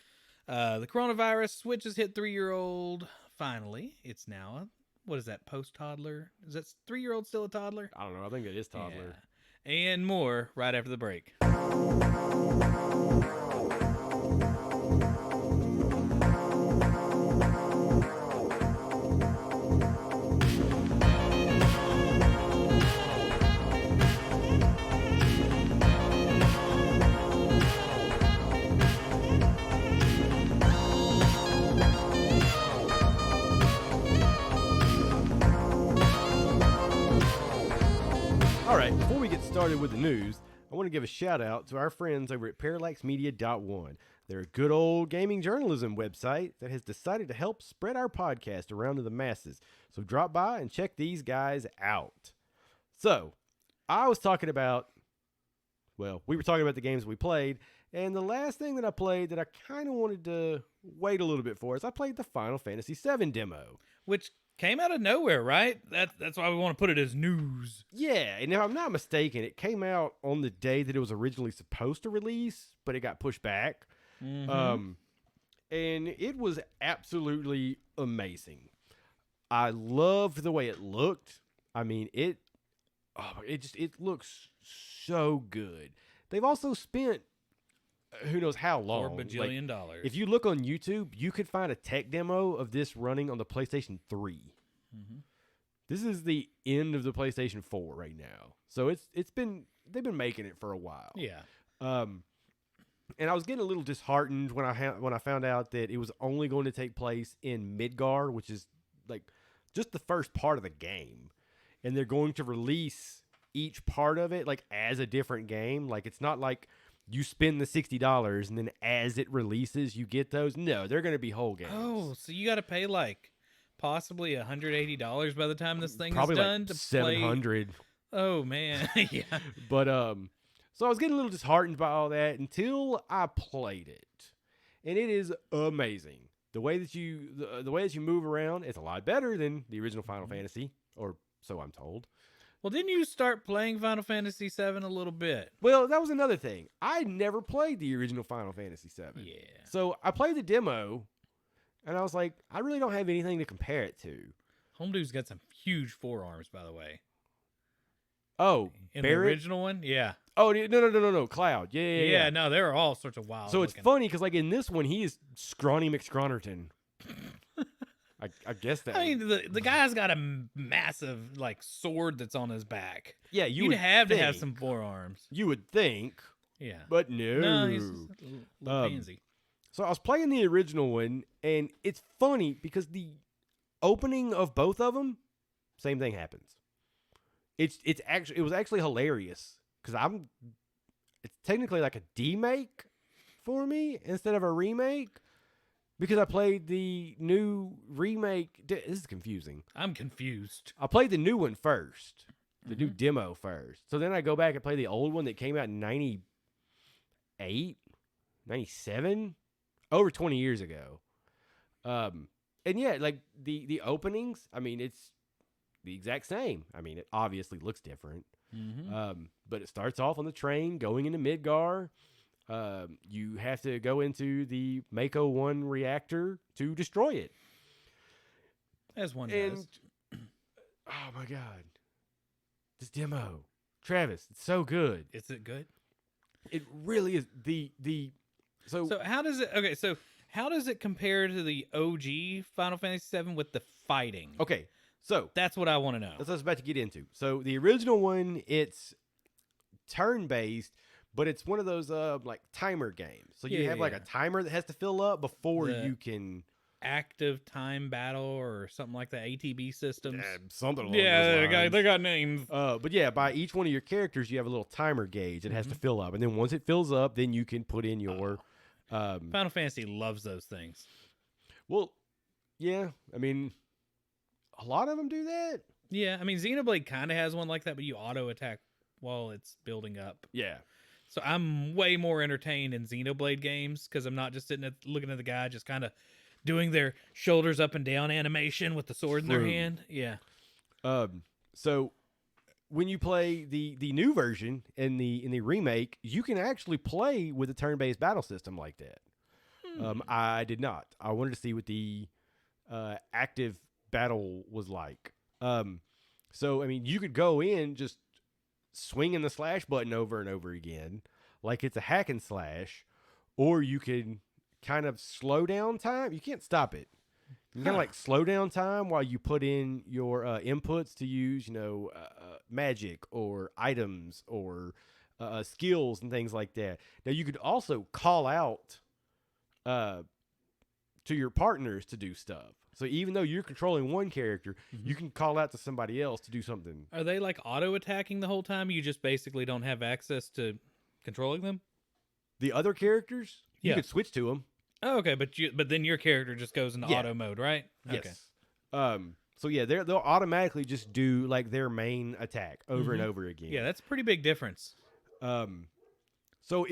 the coronavirus. Switch has hit 3-year-old. Finally, it's now what is that? Post-toddler? Is that 3-year-old still a toddler? I don't know. I think it is toddler. Yeah. And more right after the break. All right, before we get started with the news, I want to give a shout out to our friends over at ParallaxMedia.one. They're a good old gaming journalism website that has decided to help spread our podcast around to the masses. So drop by and check these guys out. So, I was talking about, well, we were talking about the games we played, and the last thing that I played that I kind of wanted to wait a little bit for is I played the Final Fantasy VII demo. Which came out of nowhere, right? That's why we want to put it as news. Yeah, and if I'm not mistaken, it came out on the day that it was originally supposed to release, but it got pushed back. Mm-hmm. And it was absolutely amazing. I loved the way it looked. I mean, it looks so good. They've also spent who knows how long. $4 bajillion dollars. If you look on YouTube, you could find a tech demo of this running on the PlayStation 3. Mm-hmm. This is the end of the PlayStation 4 right now. So they've been making it for a while. Yeah. And I was getting a little disheartened when I found out that it was only going to take place in Midgar, which is like just the first part of the game. And they're going to release each part of it like as a different game. Like it's not like you spend the $60 and then as it releases you get those. No, they're going to be whole games. Oh, so you got to pay like possibly $180 by the time this thing Probably is done like to $700. play. Oh man, yeah. But so I was getting a little disheartened by all that until I played it, and it is amazing. The way that you move around, it's a lot better than the original Final Fantasy, or so I'm told. Well, didn't you start playing Final Fantasy VII a little bit? Well, that was another thing. I never played the original Final Fantasy VII. Yeah. So I played the demo, and I was like, I really don't have anything to compare it to. Homedude's got some huge forearms, by the way. Oh, In Barrett? the original one, yeah. Oh, no, Cloud. Yeah. No, there are all sorts of wild. So it's looking. funny because, like, in this one, he is Scrawny McScrawnerton. I guess that. I mean, the guy's got a massive like sword that's on his back. yeah, You'd have to have some forearms. You would think, Yeah. but no. No, he's just a little pansy. So I was playing the original one, and it's funny because the opening of both of them, same thing happens. It was actually hilarious because it's technically like a demake for me instead of a remake because I played the new remake. This is confusing. I'm confused. I played the new one first, the new demo first. So then I go back and play the old one that came out in 98, 97, over 20 years ago. And yeah, like the openings, I mean, it's the exact same. I mean, it obviously looks different. But it starts off on the train going into Midgar. You have to go into the Mako 1 reactor to destroy it. As one And does. oh my god, this demo, Travis, it's so good. Is it good? It really is. So how does it? Okay, so how does it compare to the OG Final Fantasy VII with the fighting? okay, so That's what I want to know. that's what I was about to get into. So the original one, it's turn-based, but it's one of those like timer games. So you have like a timer that has to fill up before you can Active time battle or something like that. ATB systems. something along Yeah, those lines. they got names. But yeah, by each one of your characters, you have a little timer gauge that has to fill up, and then once it fills up, then you can put in your. Final Fantasy loves those things. Well, yeah, I mean, a lot of them do that. Yeah, I mean Xenoblade kind of has one like that, but you auto attack while it's building up. Yeah. So I'm way more entertained in Xenoblade games because I'm not just looking at the guy just kind of doing their shoulders up and down animation with the sword in their hand. Yeah. So when you play the new version in the remake, you can actually play with a turn-based battle system like that. I did not. I wanted to see what the active battle was like. So I mean, you could go in just swinging the slash button over and over again, like it's a hack and slash, or you can kind of slow down time. You can't stop it. You kind of like slow down time while you put in your inputs to use, magic or items or skills and things like that. Now you could also call out to your partners to do stuff. So even though you're controlling one character, you can call out to somebody else to do something. Are they like auto attacking the whole time? You just basically don't have access to controlling them? The other characters, you Yeah. could switch to them. Oh, okay, but then your character just goes into Yeah. auto mode, right? Okay. Yes. So yeah, they'll automatically just do like their main attack over and over again. Yeah, that's a pretty big difference. So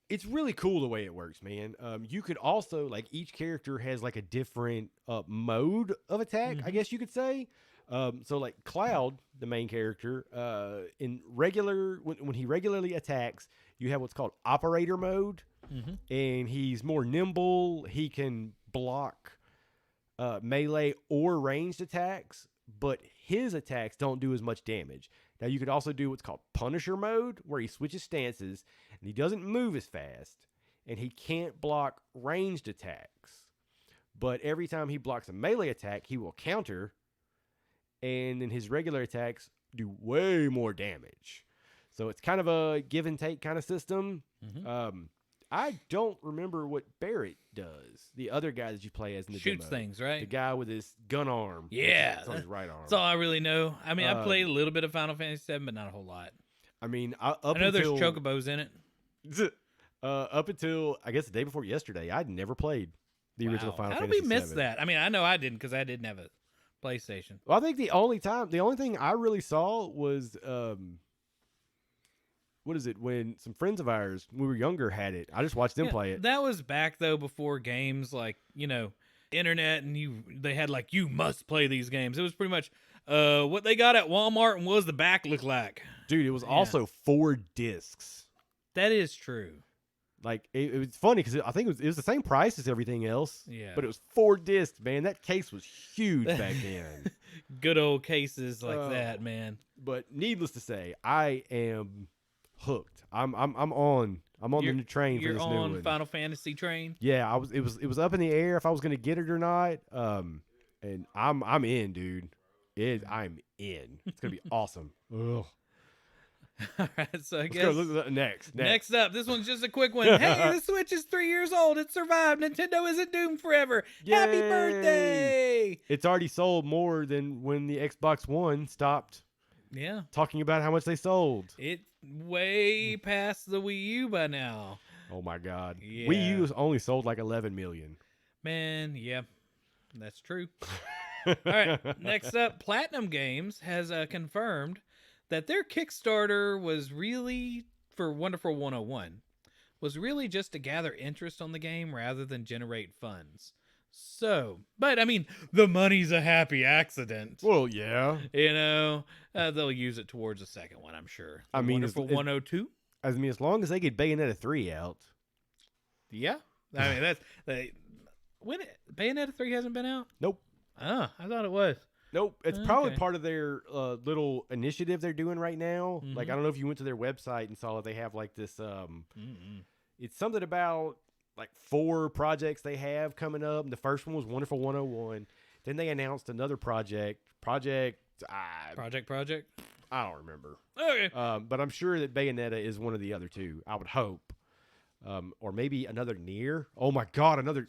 it's really cool the way it works, man. You could also like each character has like a different mode of attack, I guess you could say. So like Cloud, the main character, in regular when he regularly attacks, you have what's called operator mode, and he's more nimble. He can block melee or ranged attacks, but his attacks don't do as much damage. Now you could also do what's called Punisher mode, where he switches stances and he doesn't move as fast, and he can't block ranged attacks. But every time he blocks a melee attack, he will counter, and then his regular attacks do way more damage. So it's kind of a give and take kind of system. I don't remember what Barrett does. The other guy that you play as in the Shoots demo. things, right? The guy with his gun arm. Yeah, It's on his right arm. That's all I really know. I mean, I played a little bit of Final Fantasy VII, but not a whole lot. I mean, I know there's chocobos in it. Up until I guess the day before yesterday, I'd never played the original Final How Fantasy did we miss VII. that? I mean, I know I didn't because I didn't have a PlayStation. Well, I think the only thing I really saw was what is it? When some friends of ours, when we were younger, had it. I just watched them play it. That was back though before games like internet and they had like you must play these games. It was pretty much what they got at Walmart and what does the back look like. Dude, it was also 4 discs. That is true. Like it was funny because I think it was the same price as everything else. Yeah, but it was 4 discs, man. That case was huge back then. Good old cases like that, man. But needless to say, I am hooked. I'm on the new train for this new one. You're on Final Fantasy train. Yeah, it was up in the air if I was gonna get it or not. And I'm in, dude. I'm in. It's gonna be awesome. Ugh. All right, so Let's go next. up, this one's just a quick one. Hey, the Switch is 3 years old. It survived. Nintendo isn't doomed forever. Yay! Happy birthday! It's already sold more than when the Xbox One stopped. Yeah, Talking about how much they sold. it way past the Wii U by now. Oh my God. Yeah. Wii U only sold like 11 million. Man, yeah, that's true. All right, next up, Platinum Games has confirmed that their Kickstarter was really, for Wonderful 101, was really just to gather interest on the game rather than generate funds. So, but I mean, the money's a happy accident. Well, yeah. They'll use it towards the second one, I'm sure. I mean, Wonderful 102? as long as they get Bayonetta 3 out. Yeah. I mean, Bayonetta 3 hasn't been out? Nope. Oh, I thought it was. Nope. It's probably Okay. part of their little initiative they're doing right now. Mhm. Like, I don't know if you went to their website and saw that they have like this, it's something about like 4 projects they have coming up. And the first one was Wonderful 101. Then they announced another project. Project? I don't remember. Okay. But I'm sure that Bayonetta is one of the other 2. I would hope. Or maybe another Nier. Oh my God, another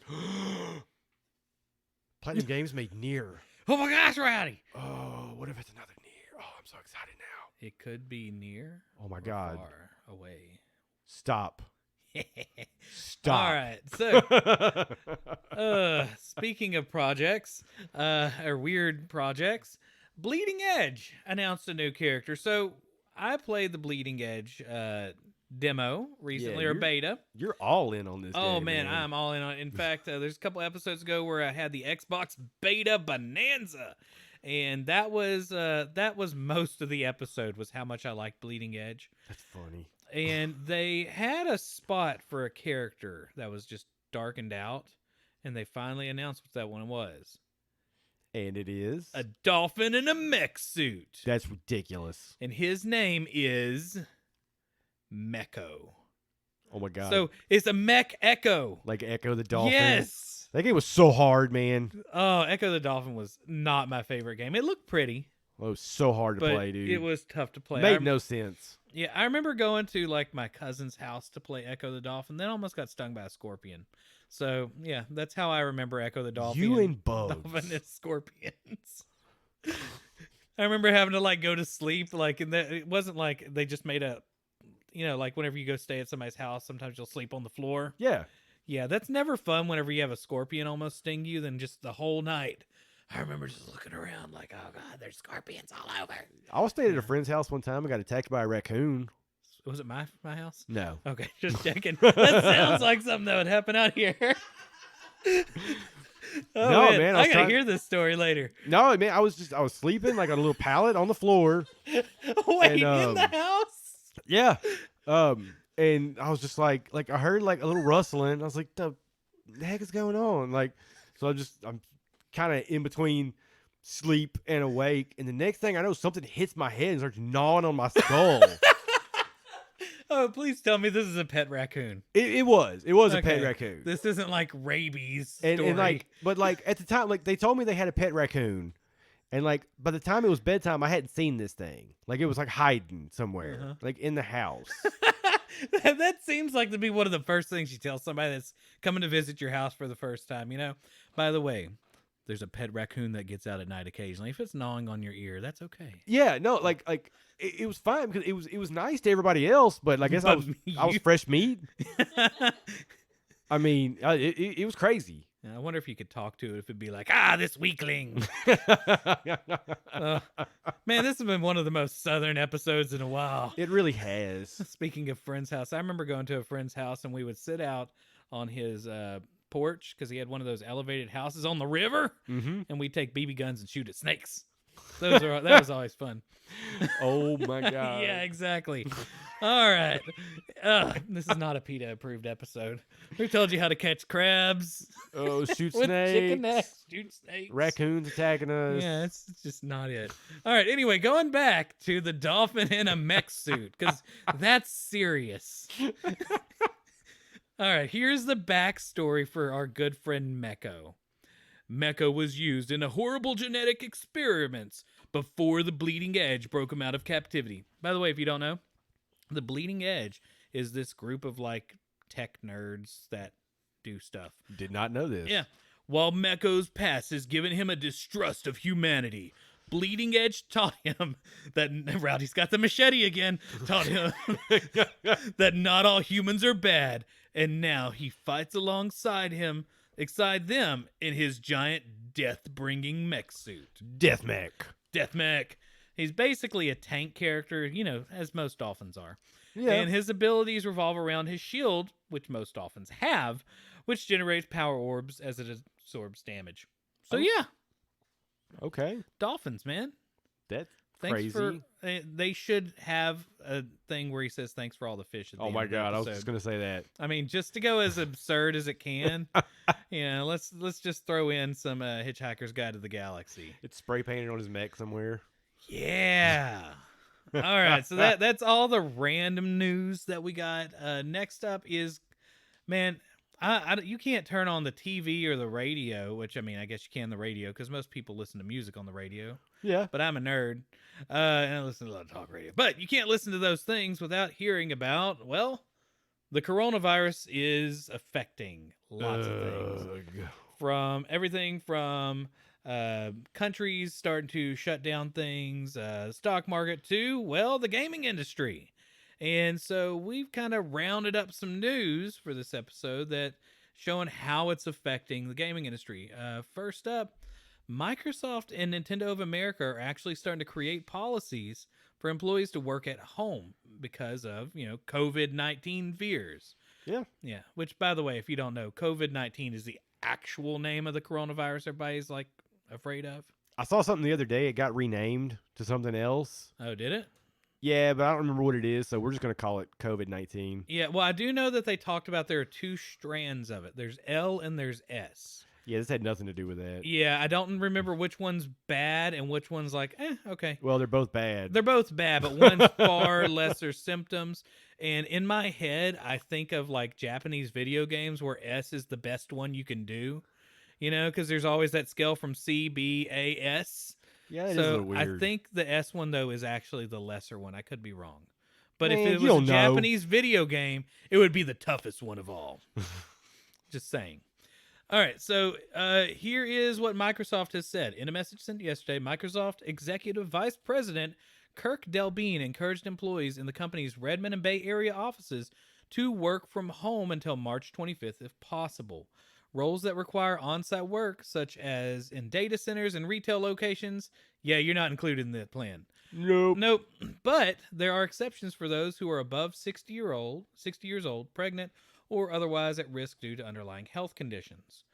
Platinum Games made Nier. Oh my gosh, Rowdy! Oh, what if it's another Nier? Oh, I'm so excited now. It could be near. Oh my or God. far away. Stop. Stop. All right. So, speaking of projects, or weird projects, Bleeding Edge announced a new character. So I played the Bleeding Edge demo recently, or beta. You're all in on this Oh game, man, I'm all in on it. In fact, there's a couple episodes ago where I had the Xbox beta bonanza, and that was most of the episode was how much I liked Bleeding Edge. That's funny. And they had a spot for a character that was just darkened out, and they finally announced what that one was. And it is A dolphin in a mech suit. That's ridiculous. And his name is Meko. Oh my God. So it's a mech Echo. Like Echo the Dolphin. Yes. That game was so hard, man. Oh, Echo the Dolphin was not my favorite game. It looked pretty. It was so hard to but play, dude. It was tough to play. Made no sense. Yeah, I remember going to like my cousin's house to play Echo the Dolphin, then almost got stung by a scorpion. So yeah, that's how I remember Echo the Dolphin. You and bugs. Dolphin and scorpions. I remember having to like go to sleep, like, and it wasn't like they just made a, like whenever you go stay at somebody's house, sometimes you'll sleep on the floor. Yeah. Yeah, that's never fun whenever you have a scorpion almost sting you, then just the whole night. I remember just looking around like, oh God, there's scorpions all over. I was staying at a friend's house one time and got attacked by a raccoon. Was it my house? No. Okay, just checking. That sounds like something that would happen out here. No, man, I gotta hear this story later. No, man, I was sleeping like on a little pallet on the floor. Wait, in the house? Yeah. And I was just like I heard like a little rustling. I was like, the heck is going on? Like, so I'm kind of in between sleep and awake. And the next thing I know, something hits my head and starts gnawing on my skull. Oh, please tell me this is a pet raccoon. It was a pet raccoon. This isn't like rabies story. And but at the time, like they told me they had a pet raccoon. And like by the time it was bedtime, I hadn't seen this thing. Like it was like hiding somewhere, like in the house. That seems like to be one of the first things you tell somebody that's coming to visit your house for the first time. By the way, there's a pet raccoon that gets out at night occasionally. If it's gnawing on your ear, that's okay. Yeah, no, like it was fine because it was nice to everybody else, but I guess I was fresh meat. I mean, it was crazy. And I wonder if you could talk to it, if it'd be like, this weakling. Man, this has been one of the most Southern episodes in a while. It really has. Speaking of friend's house, I remember going to a friend's house and we would sit out on his porch because he had one of those elevated houses on the river, and we'd take BB guns and shoot at snakes. That was always fun. Oh my god. Yeah, exactly. All right. This is not a PETA approved episode. We told you how to catch crabs. Oh, shoot with chicken snakes. necks. Shoot snakes. Raccoons attacking us. Yeah, it's just not it. All right. Anyway, going back to the dolphin in a mech suit, because that's serious. All right. Here's the backstory for our good friend Meko. Meko was used in a horrible genetic experiments before the Bleeding Edge broke him out of captivity. By the way, if you don't know, the Bleeding Edge is this group of like tech nerds that do stuff. Did not know this. Yeah. While Meko's past has given him a distrust of humanity, Bleeding Edge taught him that Rowdy's got the machete again. Taught him that not all humans are bad, and now he fights alongside them in his giant death-bringing mech suit. Death mech. Death mech. He's basically a tank character, as most dolphins are. Yeah. And his abilities revolve around his shield, which most dolphins have, which generates power orbs as it absorbs damage. So yeah, Okay. dolphins, man. That's Thanks crazy. they should have a thing where he says thanks for all the fish. At the Oh end my of the god, I was episode. just gonna say that. I mean, just to go as absurd as it can, let's just throw in some Hitchhiker's Guide to the Galaxy. It's spray painted on his mech somewhere. Yeah. All right, so that's all the random news that we got. Next up is, man, you can't turn on the TV or the radio, which I mean, I guess you can the radio because most people listen to music on the radio. Yeah. But I'm a nerd, and I listen to a lot of talk radio. But you can't listen to those things without hearing about, well, the coronavirus is affecting lots of things. From everything from countries starting to shut down things, stock market to, well, the gaming industry. And so we've kind of rounded up some news for this episode that showing how it's affecting the gaming industry. First up, Microsoft and Nintendo of America are actually starting to create policies for employees to work at home because of, COVID-19 fears. Yeah. Yeah. Which, by the way, if you don't know, COVID-19 is the actual name of the coronavirus everybody's like afraid of. I saw something the other day. It got renamed to something else. Oh, did it? Yeah, but I don't remember what it is, so we're just gonna call it COVID-19. Yeah. Well, I do know that they talked about there are two strands of it. There's L and there's S. Yeah, this had nothing to do with that. Yeah, I don't remember which one's bad and which one's like, okay. Well, they're both bad. They're both bad, but one's far lesser symptoms. And in my head, I think of like Japanese video games where S is the best one you can do, because there's always that scale from C, B, A, S. Yeah, it is a So little weird. I think the S one, though, is actually the lesser one. I could be wrong. But Man, if it you was a don't know. Japanese video game, it would be the toughest one of all. Just saying. All right, so here is what Microsoft has said. In a message sent yesterday, Microsoft Executive Vice President Kirk Delbene encouraged employees in the company's Redmond and Bay Area offices to work from home until March 25th if possible. Roles that require on-site work, such as in data centers and retail locations, you're not included in the plan. Nope. But there are exceptions for those who are above 60 years old, pregnant, or otherwise at risk due to underlying health conditions.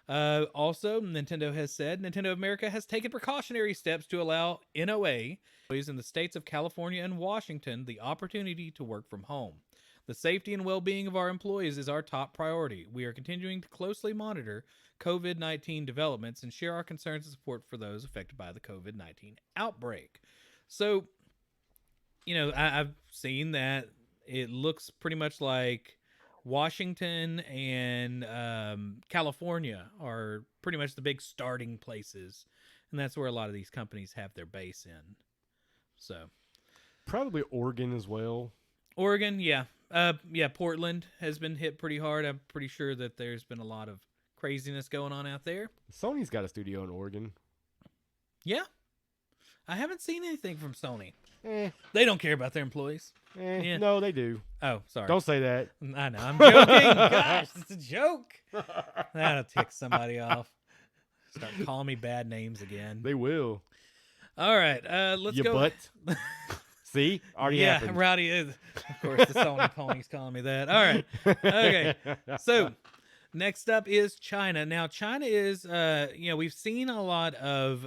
Also, Nintendo has said Nintendo of America has taken precautionary steps to allow NOA employees in the states of California and Washington the opportunity to work from home. The safety and well-being of our employees is our top priority. We are continuing to closely monitor COVID-19 developments and share our concerns and support for those affected by the COVID-19 outbreak. So, I've seen that it looks pretty much like Washington and California are pretty much the big starting places, and that's where a lot of these companies have their base in. So, Probably Oregon as well. Oregon, yeah. Portland has been hit pretty hard. I'm pretty sure that there's been a lot of craziness going on out there. Sony's got a studio in Oregon. Yeah. I haven't seen anything from Sony. Eh, They don't care about their employees. Yeah. No, they do. Oh, sorry. Don't say that. I know. I'm joking. Gosh, it's a joke. That'll tick somebody off. Start calling me bad names again. They will. All right. Let's Your go. butt. See? Already happened. Rowdy is. Of course, the Sony pony's calling me that. All right. Okay. So, next up is China. Now, China is, we've seen a lot of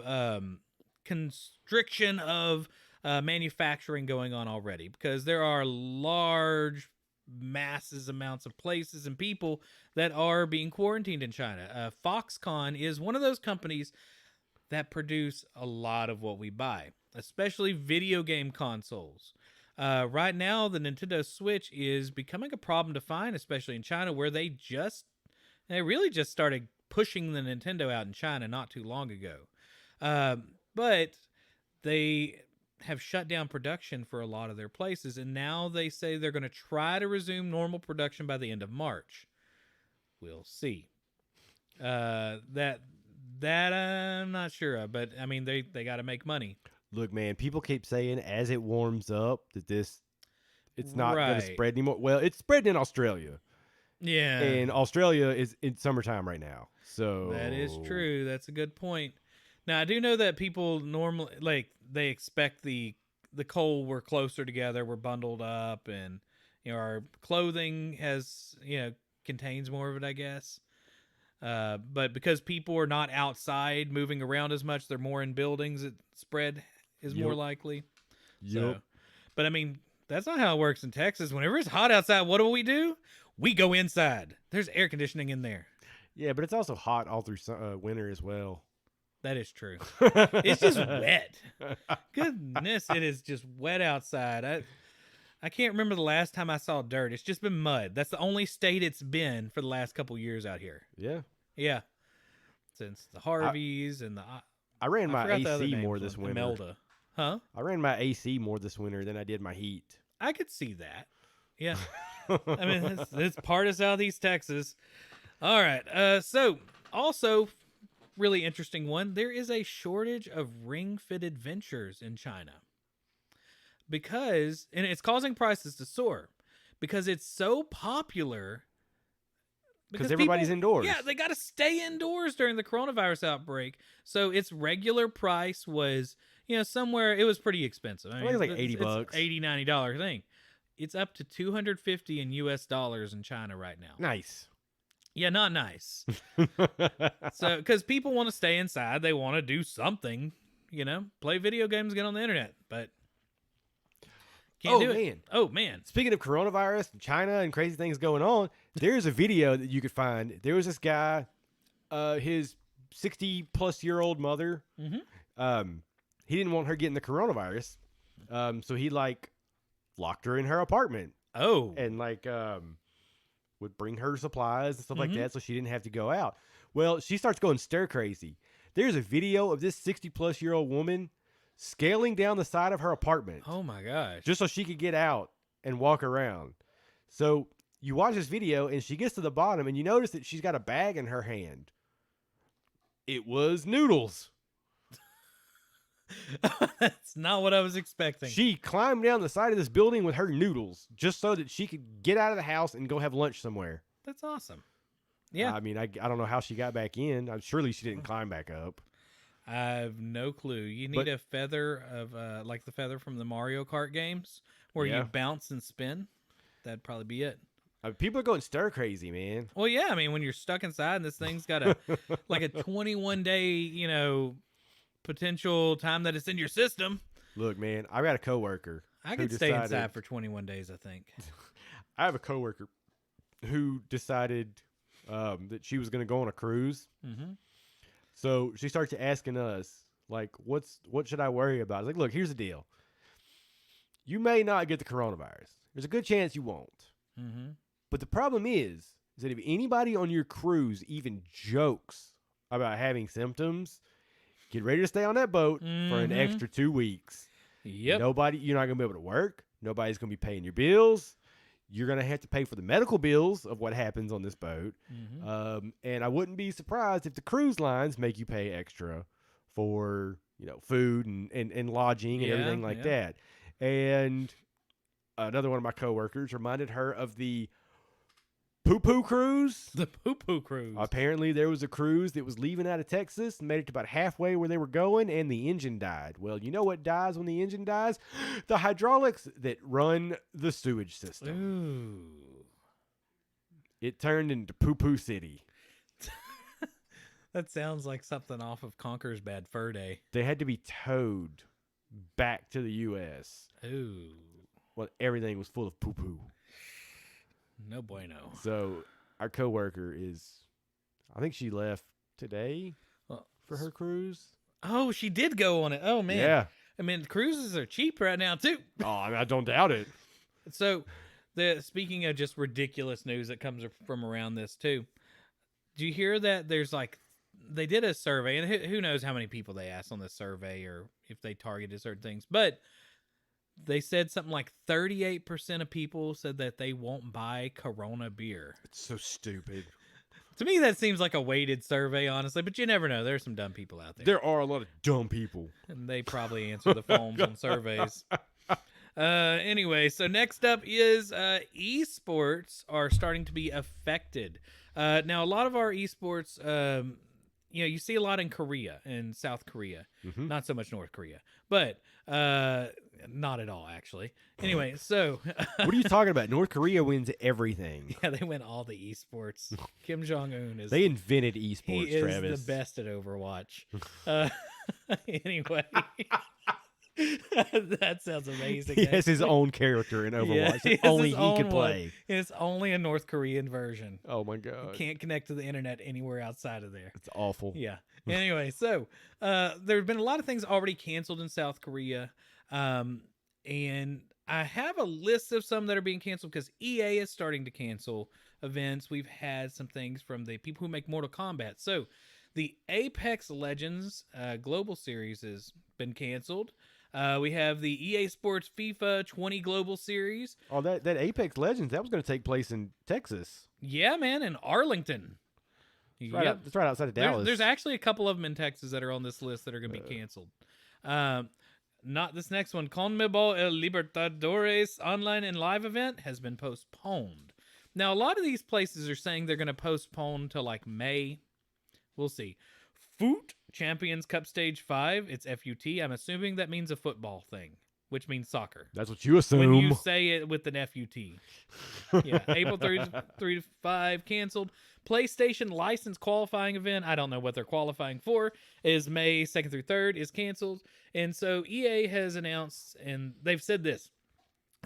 constriction of manufacturing going on already because there are large amounts of places and people that are being quarantined in China. Foxconn is one of those companies that produce a lot of what we buy, especially video game consoles. Right now, the Nintendo Switch is becoming a problem to find, especially in China, where they really just started pushing the Nintendo out in China not too long ago. But they have shut down production for a lot of their places, and now they say they're going to try to resume normal production by the end of March. We'll see. That I'm not sure of, but I mean they got to make money. Look, man, people keep saying as it warms up that it's not going to spread anymore. Well, it's spreading in Australia. Yeah. And Australia is in summertime right now. So that is true. That's a good point. Now, I do know that people normally they expect the cold, we're closer together, we're bundled up, and our clothing has contains more of it, I guess. But because people are not outside moving around as much, they're more in buildings, spread is more likely. Yep. So, but I mean, that's not how it works in Texas. Whenever it's hot outside, what do? We go inside. There's air conditioning in there. Yeah, but it's also hot all through winter as well. That is true. It's just wet. Goodness, it is just wet outside. I can't remember the last time I saw dirt. It's just been mud. That's the only state it's been for the last couple years out here. Yeah. Yeah. Since the Harveys and the... I ran my AC more this winter. Imelda. Huh? I ran my AC more this winter than I did my heat. I could see that. Yeah. I mean, it's part of Southeast Texas. All right. So, also... really interesting one. There is a shortage of ring-fit adventures in China and it's causing prices to soar because it's so popular. Because everybody's indoors. Yeah, they got to stay indoors during the coronavirus outbreak. So its regular price was, somewhere it was pretty expensive. I think it's like $80, $80, $90 thing. It's up to $250 in US dollars in China right now. Nice. Yeah, not nice. So, because people want to stay inside, they want to do something, play video games, get on the internet, but can't do it. Oh, man. Speaking of coronavirus, China, and crazy things going on, there's a video that you could find. There was this guy, his 60-plus-year-old mother, he didn't want her getting the coronavirus, so he, locked her in her apartment. Oh. And, would bring her supplies and stuff like that so she didn't have to go out. Well, she starts going stir crazy. There's a video of this 60-plus-year-old woman scaling down the side of her apartment. Oh, my gosh. Just so she could get out and walk around. So you watch this video, and she gets to the bottom, and you notice that she's got a bag in her hand. It was noodles. That's not what I was expecting. She climbed down the side of this building with her noodles just so that she could get out of the house and go have lunch somewhere. That's awesome. Yeah. I mean, I don't know how she got back in. Surely she didn't climb back up. I have no clue. You need a feather of like the feather from the Mario Kart games where you bounce and spin. That'd probably be it. People are going stir crazy, man. Well, yeah. I mean, when you're stuck inside and this thing's got a 21-day, potential time that it's in your system. Look, man, I got a coworker. I could stay inside for 21 days, I think. I have a coworker who decided that she was going to go on a cruise. Mm-hmm. So she starts asking us, what should I worry about? I was like, look, here's the deal. You may not get the coronavirus. There's a good chance you won't. Mm-hmm. But the problem is that if anybody on your cruise even jokes about having symptoms, get ready to stay on that boat for an extra 2 weeks. Yep. You're not going to be able to work. Nobody's going to be paying your bills. You're going to have to pay for the medical bills of what happens on this boat. Mm-hmm. And I wouldn't be surprised if the cruise lines make you pay extra for, food and lodging and Yeah, everything like yeah. that. And another one of my coworkers reminded her of the Poo Poo Cruise. The Poo Poo Cruise. Apparently, there was a cruise that was leaving out of Texas and made it to about halfway where they were going, and the engine died. Well, you know what dies when the engine dies? The hydraulics that run the sewage system. Ooh. It turned into Poo Poo City. That sounds like something off of Conker's Bad Fur Day. They had to be towed back to the U.S. Ooh. Well, everything was full of poo poo. No bueno. So our coworker I think she left today for her cruise. Oh, she did go on it. Oh, man. Yeah. I mean, cruises are cheap right now, too. Oh, I don't doubt it. So, speaking of just ridiculous news that comes from around this, too, do you hear that there's they did a survey, and who knows how many people they asked on this survey or if they targeted certain things, but they said something like 38% of people said that they won't buy Corona beer. It's so stupid. To me, that seems like a weighted survey, honestly, but you never know. There's some dumb people out there. There are a lot of dumb people. And they probably answer the phones on surveys. Anyway, so next up is esports are starting to be affected. Now, a lot of our esports, you see a lot in Korea and South Korea. Mm-hmm. Not so much North Korea, but not at all, actually. Anyway, so What are you talking about? North Korea wins everything. yeah, they win all the esports. Kim Jong-un is They invented esports, he is Travis. the best at Overwatch. Anyway, that sounds amazing. He has his own character in Overwatch that only he can play. It's only a North Korean version. Oh my god. Can't connect to the internet anywhere outside of there. It's awful. Yeah. Anyway, so there have been a lot of things already canceled in South Korea. And I have a list of some that are being canceled because EA is starting to cancel events. We've had some things from the people who make Mortal Kombat. So the Apex Legends Global Series has been canceled. We have the EA Sports FIFA 20 Global Series. Oh, that Apex Legends, that was going to take place in Texas. Yeah, man, in Arlington. It's right outside of Dallas. There's actually a couple of them in Texas that are on this list that are going to be canceled. Not this next one. CONMEBOL El Libertadores online and live event has been postponed. Now, a lot of these places are saying they're going to postpone to like May. We'll see. Foot Champions Cup Stage 5. It's FUT. I'm assuming that means a football thing, which means soccer. That's what you assume. When you say it with an FUT. Yeah, April 3 to 5 canceled. PlayStation license qualifying event, I don't know what they're qualifying for, is May 2nd through 3rd, is canceled. And so EA has announced, and they've said this,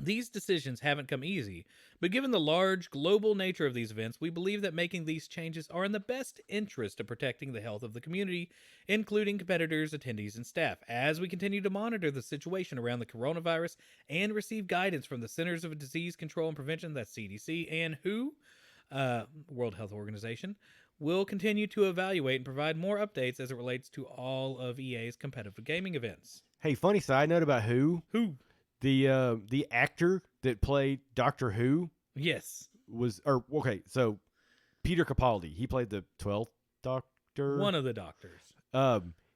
these decisions haven't come easy, but given the large global nature of these events, we believe that making these changes are in the best interest of protecting the health of the community, including competitors, attendees, and staff, as we continue to monitor the situation around the coronavirus and receive guidance from the Centers of Disease Control and Prevention, that's CDC, and WHO, World Health Organization, will continue to evaluate and provide more updates as it relates to all of EA's competitive gaming events. Hey, funny side note about Who. Who? The actor that played Doctor Who Yes. so Peter Capaldi, he played the 12th Doctor. One of the doctors.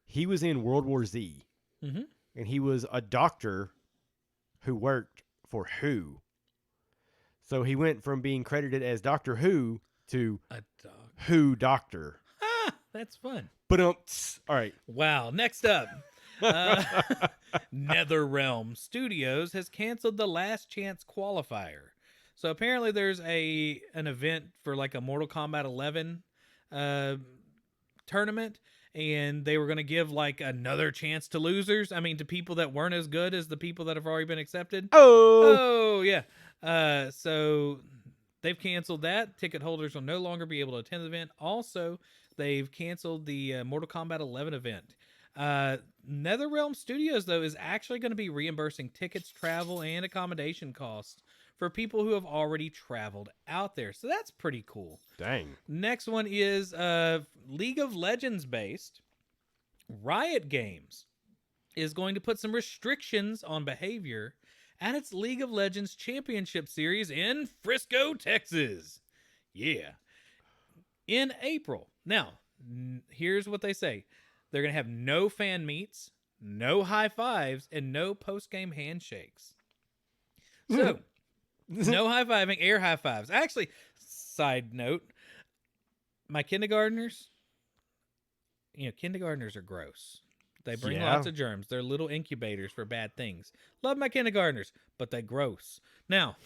He was in World War Z. Mm-hmm. And he was a doctor who worked for Who. So he went from being credited as Doctor Who to Who Doctor. Ah, that's fun. But all right. Wow. Next up, NetherRealm Studios has canceled the Last Chance qualifier. So apparently there's an event for like a Mortal Kombat 11 tournament, and they were going to give like another chance to losers. I mean, to people that weren't as good as the people that have already been accepted. Oh yeah. So they've canceled that. Ticket holders will no longer be able to attend the event. Also, they've canceled the Mortal Kombat 11 event. NetherRealm Studios, though, is actually going to be reimbursing tickets, travel, and accommodation costs for people who have already traveled out there. So that's pretty cool. Dang. Next one is League of Legends based. Riot Games is going to put some restrictions on behavior at its League of Legends Championship Series in Frisco, Texas. Yeah. In April. Now, here's what they say. They're going to have no fan meets, no high fives, and no post game handshakes. So, no high fiving, air high fives. Actually, side note, my kindergartners, kindergartners are gross. They bring lots of germs. They're little incubators for bad things. Love my kindergartners, but they gross. Now,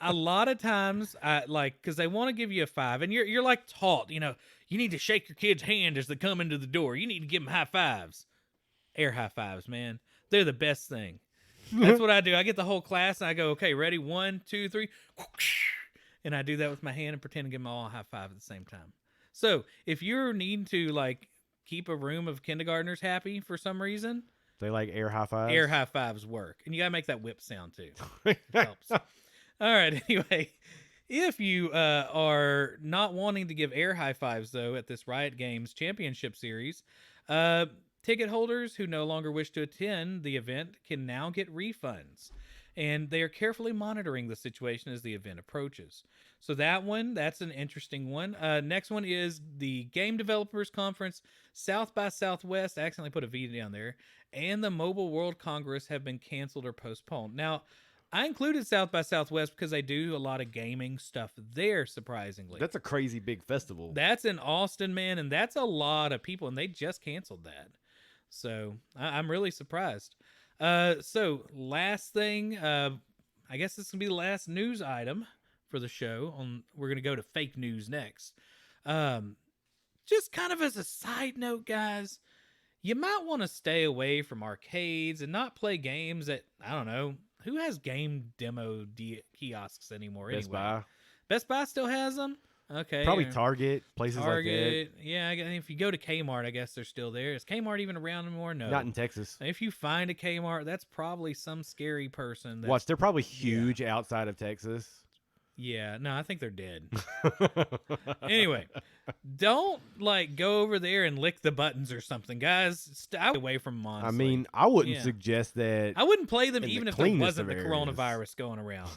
a lot of times, because they want to give you a five, and you're like taught, you need to shake your kid's hand as they come into the door. You need to give them high fives. Air high fives, man. They're the best thing. That's what I do. I get the whole class, and I go, okay, ready? 1, 2, 3. And I do that with my hand and pretend to give them all a high five at the same time. So if you're needing to, keep a room of kindergartners happy for some reason, they like air high fives? Air high fives work. And you got to make that whip sound, too. It helps. All right, anyway. If you are not wanting to give air high fives, though, at this Riot Games Championship Series, ticket holders who no longer wish to attend the event can now get refunds. And they are carefully monitoring the situation as the event approaches. So that's an interesting one. Next one is the Game Developers Conference, South by Southwest. I accidentally put a V down there. And the Mobile World Congress have been canceled or postponed. Now, I included South by Southwest because they do a lot of gaming stuff there, surprisingly. That's a crazy big festival. That's in Austin, man, and that's a lot of people, and they just canceled that. So I'm really surprised. So last thing, I guess this is gonna be the last news item for the show. We're gonna go to fake news next. Just kind of as a side note, guys, you might want to stay away from arcades and not play games that, I don't know, who has game demo kiosks anymore? Best anyway? Buy. Best Buy still has them. Okay. Probably Target, places like that. Yeah, if you go to Kmart, I guess they're still there. Is Kmart even around anymore? No. Not in Texas. If you find a Kmart, that's probably some scary person. Watch, they're probably huge outside of Texas. Yeah, no, I think they're dead. Anyway, don't go over there and lick the buttons or something, guys. Stay away from them, honestly. I mean, I wouldn't suggest that. I wouldn't play them even if there wasn't the coronavirus going around.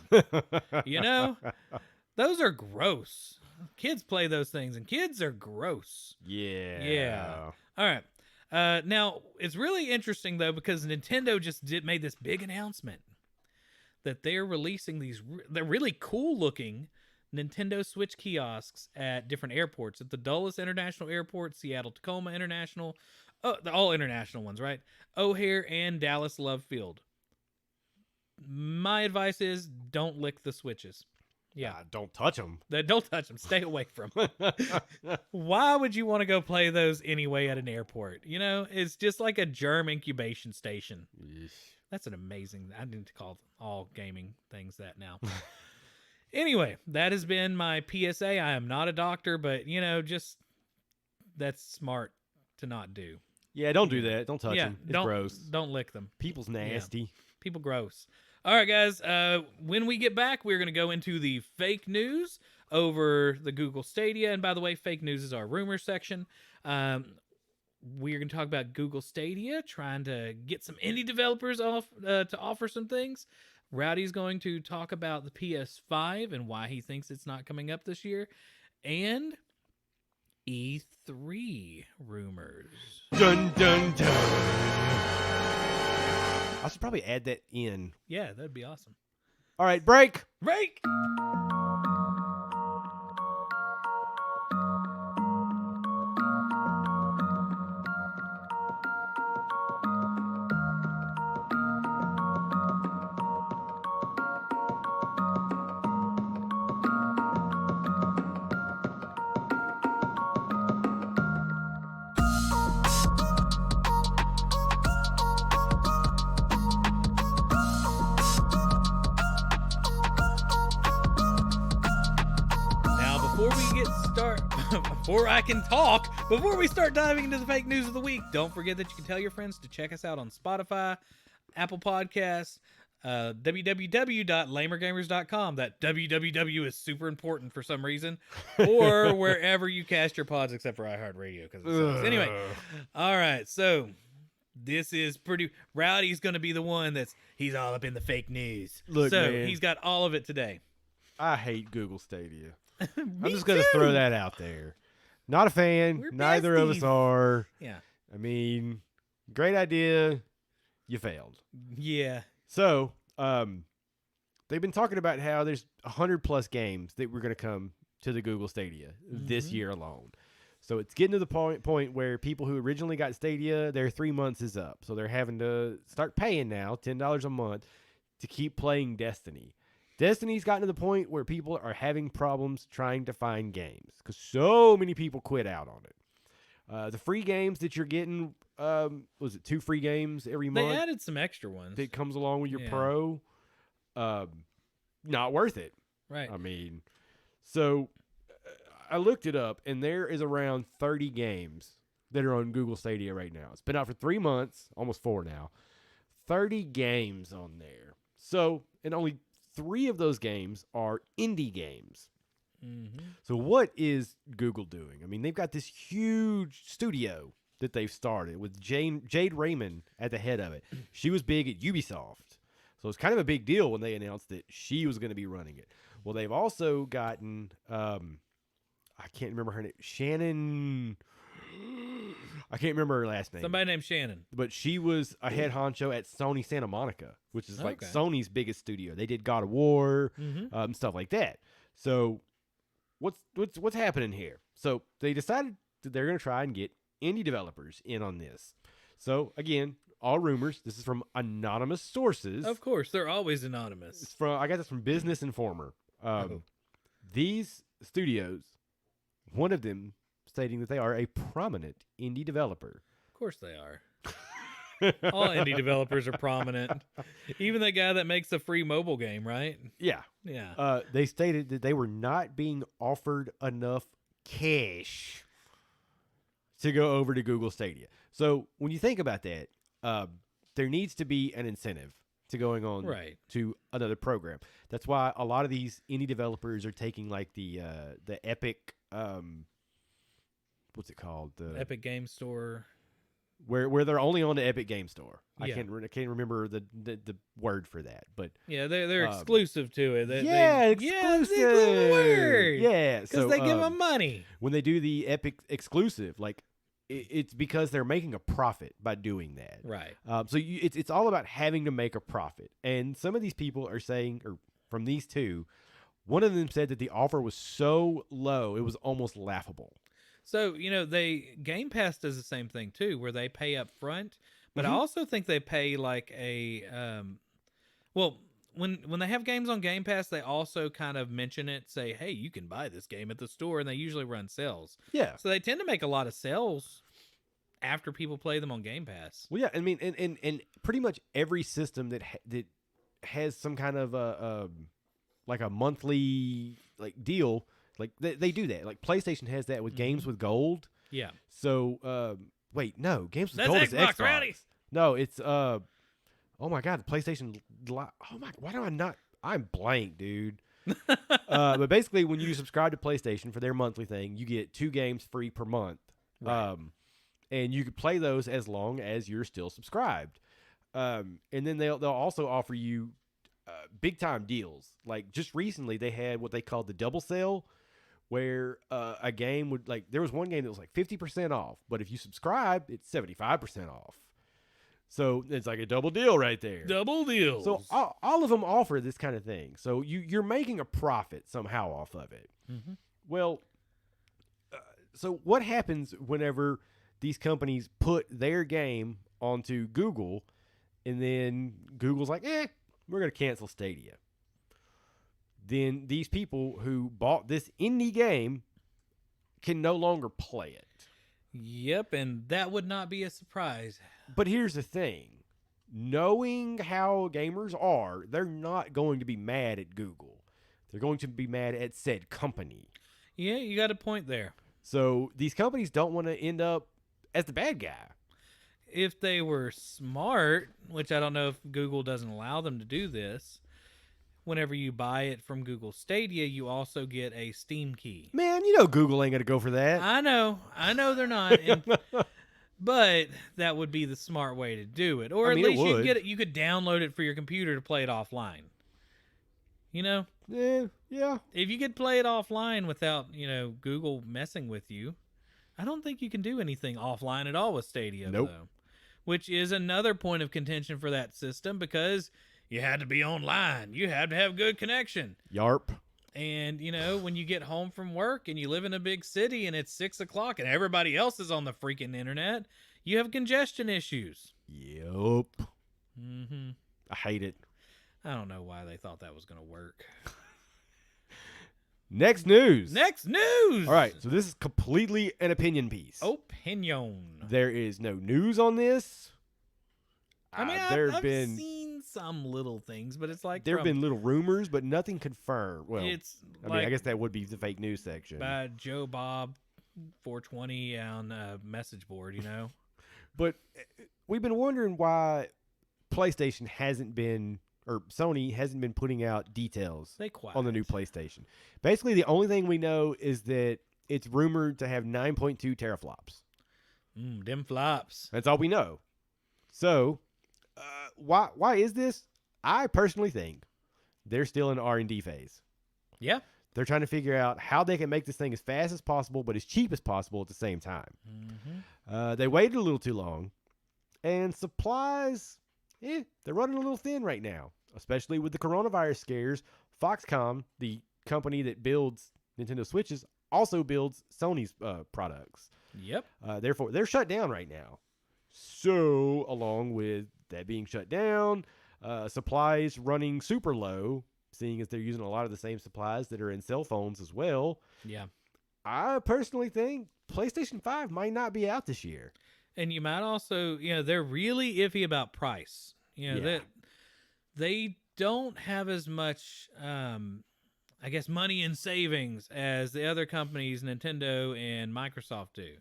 Those are gross. Kids play those things, and kids are gross. Yeah. All right. Now, it's really interesting, though, because Nintendo just made this big announcement that they're releasing they're really cool-looking Nintendo Switch kiosks at different airports. At the Dulles International Airport, Seattle-Tacoma International, all international ones, right? O'Hare and Dallas Love Field. My advice is don't lick the Switches. Yeah, don't touch them. Don't touch them. Stay away from them. Why would you want to go play those anyway at an airport? It's just like a germ incubation station. Yeesh. That's an amazing. I need to call all gaming things that now. Anyway, that has been my PSA. I am not a doctor, but just that's smart to not do. Yeah, don't do that. Don't touch them. It's gross. Don't lick them. People's nasty. Yeah. People gross. All right, guys. When we get back, we're going to go into the fake news over the Google Stadia. And by the way, fake news is our rumor section. We're going to talk about Google Stadia, trying to get some indie developers to offer some things. Rowdy's going to talk about the PS5 and why he thinks it's not coming up this year. And E3 rumors. Dun, dun, dun. I should probably add that in. Yeah, that'd be awesome. All right, break. Break. Before we start diving into the fake news of the week, don't forget that you can tell your friends to check us out on Spotify, Apple Podcasts, www.lamergamers.com. That www is super important for some reason, or wherever you cast your pods except for iHeartRadio. Anyway, all right, so this is pretty. Rowdy's going to be the one he's all up in the fake news. Look, man, he's got all of it today. I hate Google Stadia. I'm just going to throw that out there. Not a fan. We're Neither of us are. Yeah. I mean, Great idea. You failed. Yeah. So, they've been talking about how there's 100+ games that were going to come to the Google Stadia this year alone. So it's getting to the point where people who originally got Stadia, their 3 months is up. So they're having to start paying now $10 a month to keep playing Destiny. Destiny's gotten to the point where people are having problems trying to find games because so many people quit out on it. The free games that you're getting, was it 2 free games every month? They added some extra ones. That comes along with your Pro. Not worth it. Right. I mean, so I looked it up, and there is around 30 games that are on Google Stadia right now. It's been out for 3 months, almost 4 now. 30 games on there. So, and only 3 of those games are indie games. So what is Google doing? I mean, they've got this huge studio that they've started with Jade Raymond at the head of it. She was big at Ubisoft. So it's kind of a big deal when they announced that she was going to be running it. Well, they've also gotten, I can't remember her name, Shannon. I can't remember her last name. Somebody named Shannon. But she was a head honcho at Sony Santa Monica, which is like Sony's biggest studio. They did God of War, stuff like that. So what's happening here? So they decided that they're going to try and get indie developers in on this. So again, all rumors. This is from anonymous sources. Of course, they're always anonymous. It's from, I got this from Business Informer. These studios, one of them stating that they are a prominent indie developer. Of course they are. All indie developers are prominent. Even that guy that makes a free mobile game, right? Yeah. Yeah. They stated that they were not being offered enough cash to go over to Google Stadia. So when you think about that, there needs to be an incentive to going on to another program. That's why a lot of these indie developers are taking like the Epic, what's it called? The Epic Game Store. Where they're only on the Epic Game Store. I can't remember the word for that, but yeah, they're exclusive to it. Exclusive. Yeah, because they give them money when they do the Epic exclusive. Like it's because they're making a profit by doing that, right? So it's all about having to make a profit. And some of these people are saying, or from these two, one of them said that the offer was so low it was almost laughable. So, Game Pass does the same thing too, where they pay up front, but I also think they pay like a, when they have games on Game Pass, they also kind of mention it, say, hey, you can buy this game at the store, and they usually run sales. Yeah. So they tend to make a lot of sales after people play them on Game Pass. Well, yeah, I mean, and pretty much every system that has some kind of like a monthly like deal. Like they do that. Like PlayStation has that with games with gold. Yeah. So wait, no, games with That's gold Xbox, is Xbox. Rowdy. No, it's oh my god, the PlayStation. Oh my, why do I not? I'm blank, dude. But basically, when you subscribe to PlayStation for their monthly thing, you get 2 games free per month. Right. And you can play those as long as you're still subscribed. And then they'll also offer you big time deals. Like just recently, they had what they called the double sale, where a game would like there was one game that was like 50% off, but if you subscribe, it's 75% off. So it's like a double deal right there. Double deals. So all of them offer this kind of thing. So you're making a profit somehow off of it. Mm-hmm. Well, so what happens whenever these companies put their game onto Google, and then Google's like, we're going to cancel Stadia. Then these people who bought this indie game can no longer play it. Yep, and that would not be a surprise. But here's the thing. Knowing how gamers are, they're not going to be mad at Google. They're going to be mad at said company. Yeah, you got a point there. So these companies don't want to end up as the bad guy. If they were smart, which I don't know if Google doesn't allow them to do this, whenever you buy it from Google Stadia, you also get a Steam key. Man, you know Google ain't going to go for that. I know they're not. But that would be the smart way to do it. Or at least you could get it, you could download it for your computer to play it offline. You know? Yeah. If you could play it offline without, Google messing with you, I don't think you can do anything offline at all with Stadia, nope. though. which is another point of contention for that system because you had to be online. You had to have good connection. Yarp. And, when you get home from work and you live in a big city and it's 6 o'clock and everybody else is on the freaking internet, you have congestion issues. Yup. Mm-hmm. I hate it. I don't know why they thought that was going to work. Next news. All right, so this is completely an opinion piece. Opinion. There is no news on this. I mean, I've seen some little things, but it's like there have been little rumors, but nothing confirmed. Well, I guess that would be the fake news section. By Joe Bob 420 on a message board, But we've been wondering why PlayStation hasn't been, or Sony hasn't been putting out details on the new PlayStation. Basically, the only thing we know is that it's rumored to have 9.2 teraflops. Them flops. That's all we know. So, why is this? I personally think they're still in R&D phase. Yeah. They're trying to figure out how they can make this thing as fast as possible, but as cheap as possible at the same time. Mm-hmm. They waited a little too long, and supplies, they're running a little thin right now, especially with the coronavirus scares. Foxconn, the company that builds Nintendo Switches, also builds Sony's products. Yep. Therefore, they're shut down right now. So, along with that being shut down, supplies running super low, seeing as they're using a lot of the same supplies that are in cell phones as well. Yeah. I personally think PlayStation 5 might not be out this year. And you might also, they're really iffy about price. That they don't have as much, I guess, money in savings as the other companies, Nintendo and Microsoft do.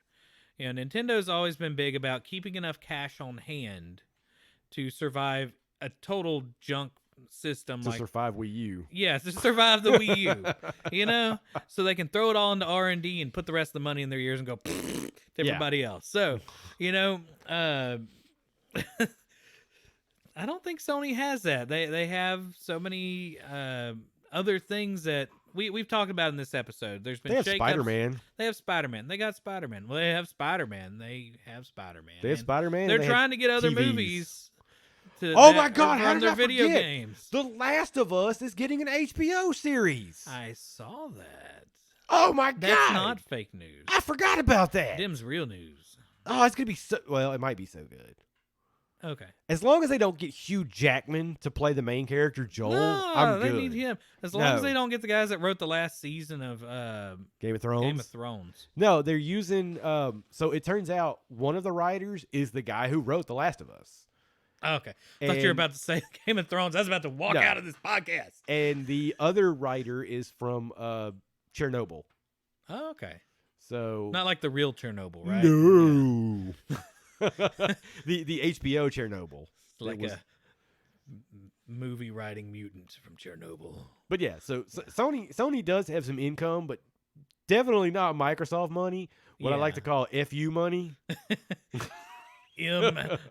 Nintendo's always been big about keeping enough cash on hand to survive a total junk system. To survive Wii U. Yeah, to survive the Wii U. So they can throw it all into R&D and put the rest of the money in their ears and go to everybody else. So, I don't think Sony has that. They have so many other things that we've talked about in this episode. There's been Spider-Man. They have Spider-Man. They got Spider-Man. Well, they have Spider-Man. They have Spider-Man. They have Spider-Man. They're trying to get other TVs. movies. My God! How did their I video forget? games? The Last of Us is getting an HBO series. I saw that. Oh my God! That's not fake news. I forgot about that. Dim's real news. Oh, it's gonna be so. Well, it might be so good. Okay. As long as they don't get Hugh Jackman to play the main character, Joel, I'm good. They need him. As long as they don't get the guys that wrote the last season of Game of Thrones. No, they're using. So it turns out one of the writers is the guy who wrote The Last of Us. Okay. I thought you were about to say Game of Thrones. I was about to walk out of this podcast. And the other writer is from Chernobyl. Oh, okay. So not like the real Chernobyl, right? No. the HBO Chernobyl. Like a movie writing mutant from Chernobyl. But yeah, so Sony does have some income, but definitely not Microsoft money. What I like to call FU money.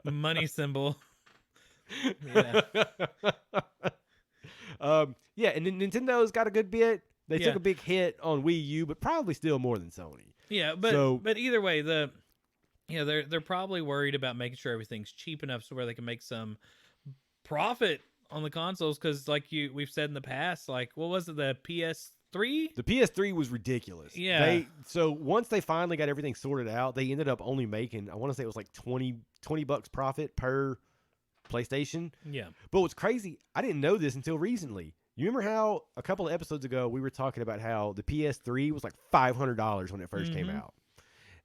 Money symbol. Yeah. And then Nintendo's got a good bit. They took a big hit on Wii U, but probably still more than Sony. Yeah, but either way, they're probably worried about making sure everything's cheap enough so where they can make some profit on the consoles. Because we've said in the past, like what was it, the PS3? The PS3 was ridiculous. Yeah. So once they finally got everything sorted out, they ended up only making, I want to say it was like $20 profit per PlayStation. Yeah. But what's crazy, I didn't know this until recently. You remember how a couple of episodes ago we were talking about how the PS3 was like $500 when it first came out.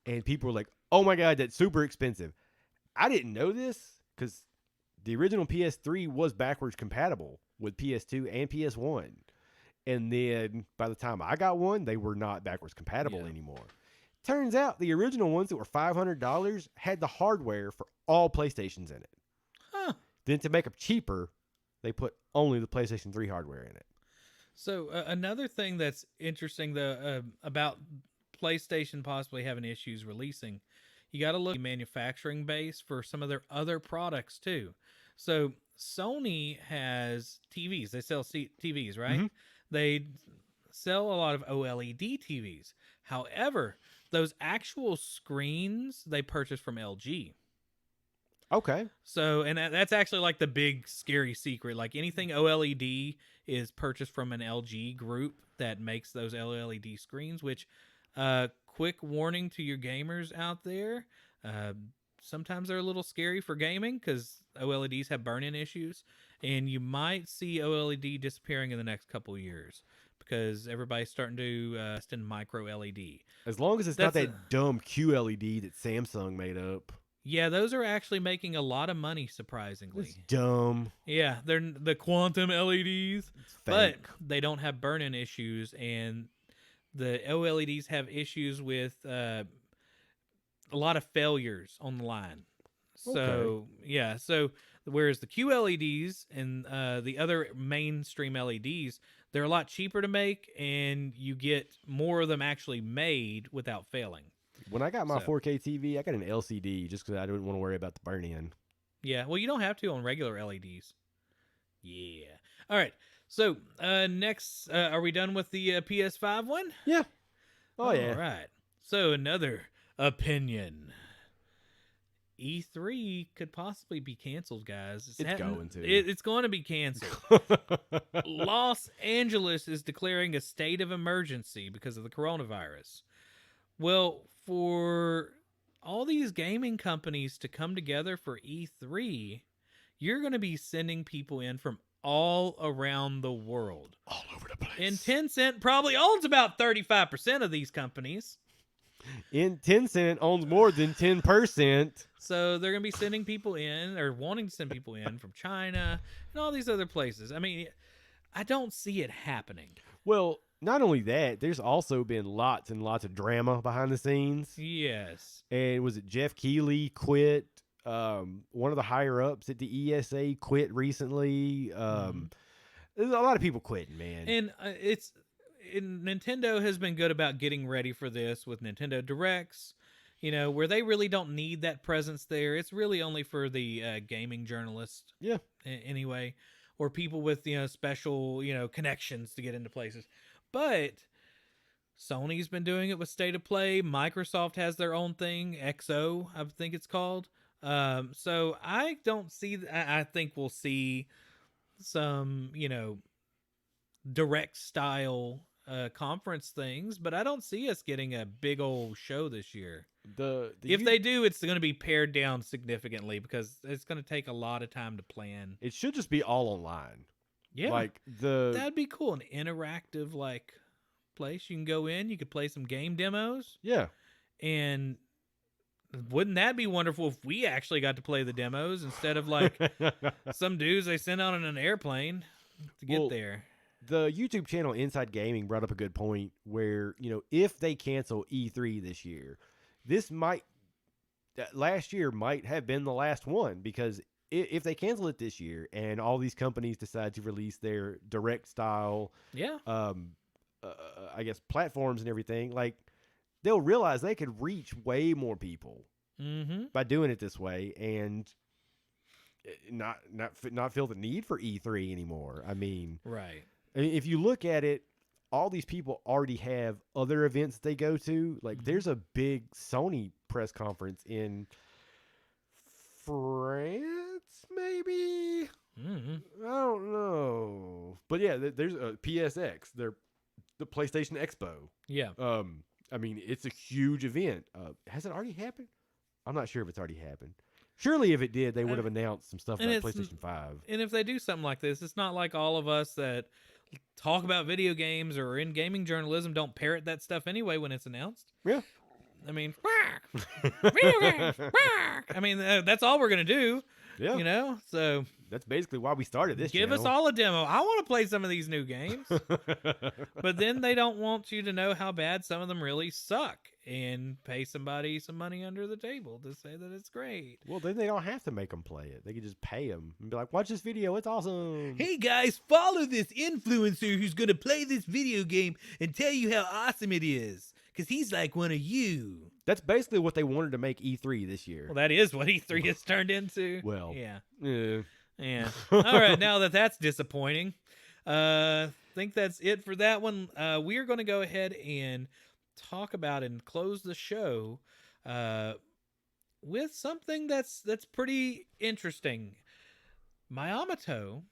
And people were like, oh my God, that's super expensive. I didn't know this because the original PS3 was backwards compatible with PS2 and PS1. And then by the time I got one, they were not backwards compatible anymore. Turns out the original ones that were $500 had the hardware for all PlayStations in it. Huh. Then to make them cheaper, they put only the PlayStation 3 hardware in it. So another thing that's interesting about PlayStation possibly having issues releasing, you got to look at the manufacturing base for some of their other products too. So Sony has TVs. They sell TVs, right? Mm-hmm. They sell a lot of OLED TVs. However, those actual screens they purchase from LG. Okay. So, and that's actually like the big scary secret. Like anything OLED is purchased from an LG group that makes those OLED screens, which, quick warning to your gamers out there, sometimes they're a little scary for gaming because OLEDs have burn-in issues, and you might see OLED disappearing in the next couple years because everybody's starting to extend micro LED. As long as it's not that dumb QLED that Samsung made up. Yeah, those are actually making a lot of money, surprisingly. It's dumb. Yeah, they're the quantum LEDs, but Fake. they don't have burn-in issues, and the OLEDs have issues with a lot of failures on the line. So yeah, so whereas the QLEDs and the other mainstream LEDs, they're a lot cheaper to make, and you get more of them actually made without failing. When I got my 4K TV, I got an LCD just because I didn't want to worry about the burn-in. Yeah, well, you don't have to on regular LEDs. Yeah. All right. So next, are we done with the PS5 one? Yeah. Oh, yeah. All right. So another opinion. E3 could possibly be canceled, guys. It's going to. It's going to be canceled. Los Angeles is declaring a state of emergency because of the coronavirus. Well, for all these gaming companies to come together for E3, you're going to be sending people in from all around the world. All over the place. And Tencent probably owns about 35% of these companies. And Tencent owns more than 10%. So they're going to be sending people in, or wanting to send people in from China and all these other places. I mean, I don't see it happening. Well, not only that, there's also been lots and lots of drama behind the scenes. Yes. And was it Jeff Keighley quit? One of the higher ups at the ESA quit recently. There's a lot of people quitting, man. And Nintendo has been good about getting ready for this with Nintendo Directs, where they really don't need that presence there. It's really only for the gaming journalists. Yeah. Anyway, or people with, special, connections to get into places. But Sony's been doing it with State of Play. Microsoft has their own thing, XO, I think it's called. So I don't see. I think we'll see some, direct style conference things, but I don't see us getting a big old show this year. If they do, it's going to be pared down significantly because it's going to take a lot of time to plan. It should just be all online. Yeah, that'd be cool. An interactive place you can go in. You could play some game demos. Yeah, and wouldn't that be wonderful if we actually got to play the demos instead of some dudes they sent out on an airplane to get there? The YouTube channel Inside Gaming brought up a good point where, if they cancel E3 this year, last year might have been the last one, because if they cancel it this year and all these companies decide to release their direct style, I guess platforms and everything, they'll realize they could reach way more people by doing it this way and not feel the need for E3 anymore. I mean, right. If you look at it, all these people already have other events they go to. There's a big Sony press conference in France, maybe? I don't know. But yeah, there's a PSX. They're the PlayStation Expo. Yeah. I mean, it's a huge event. Has it already happened? I'm not sure if it's already happened. Surely if it did, they would have announced some stuff about PlayStation 5. And if they do something like this, it's not like all of us that talk about video games or in gaming journalism don't parrot that stuff anyway when it's announced. Yeah. I mean, video games, I mean, that's all we're going to do. Yeah. So that's basically why we started this Give us all a demo. I want to play some of these new games. But then they don't want you to know how bad some of them really suck and pay somebody some money under the table to say that it's great. Well, then they don't have to make them play it. They can just pay them and be like, watch this video. It's awesome. Hey, guys, follow this influencer who's going to play this video game and tell you how awesome it is. Because he's like one of you. That's basically what they wanted to make E3 this year. Well, that is what E3 has turned into. Well. Yeah. Yeah. All right, now that's disappointing. I think that's it for that one. We are going to go ahead and talk about and close the show with something that's pretty interesting. Miyamato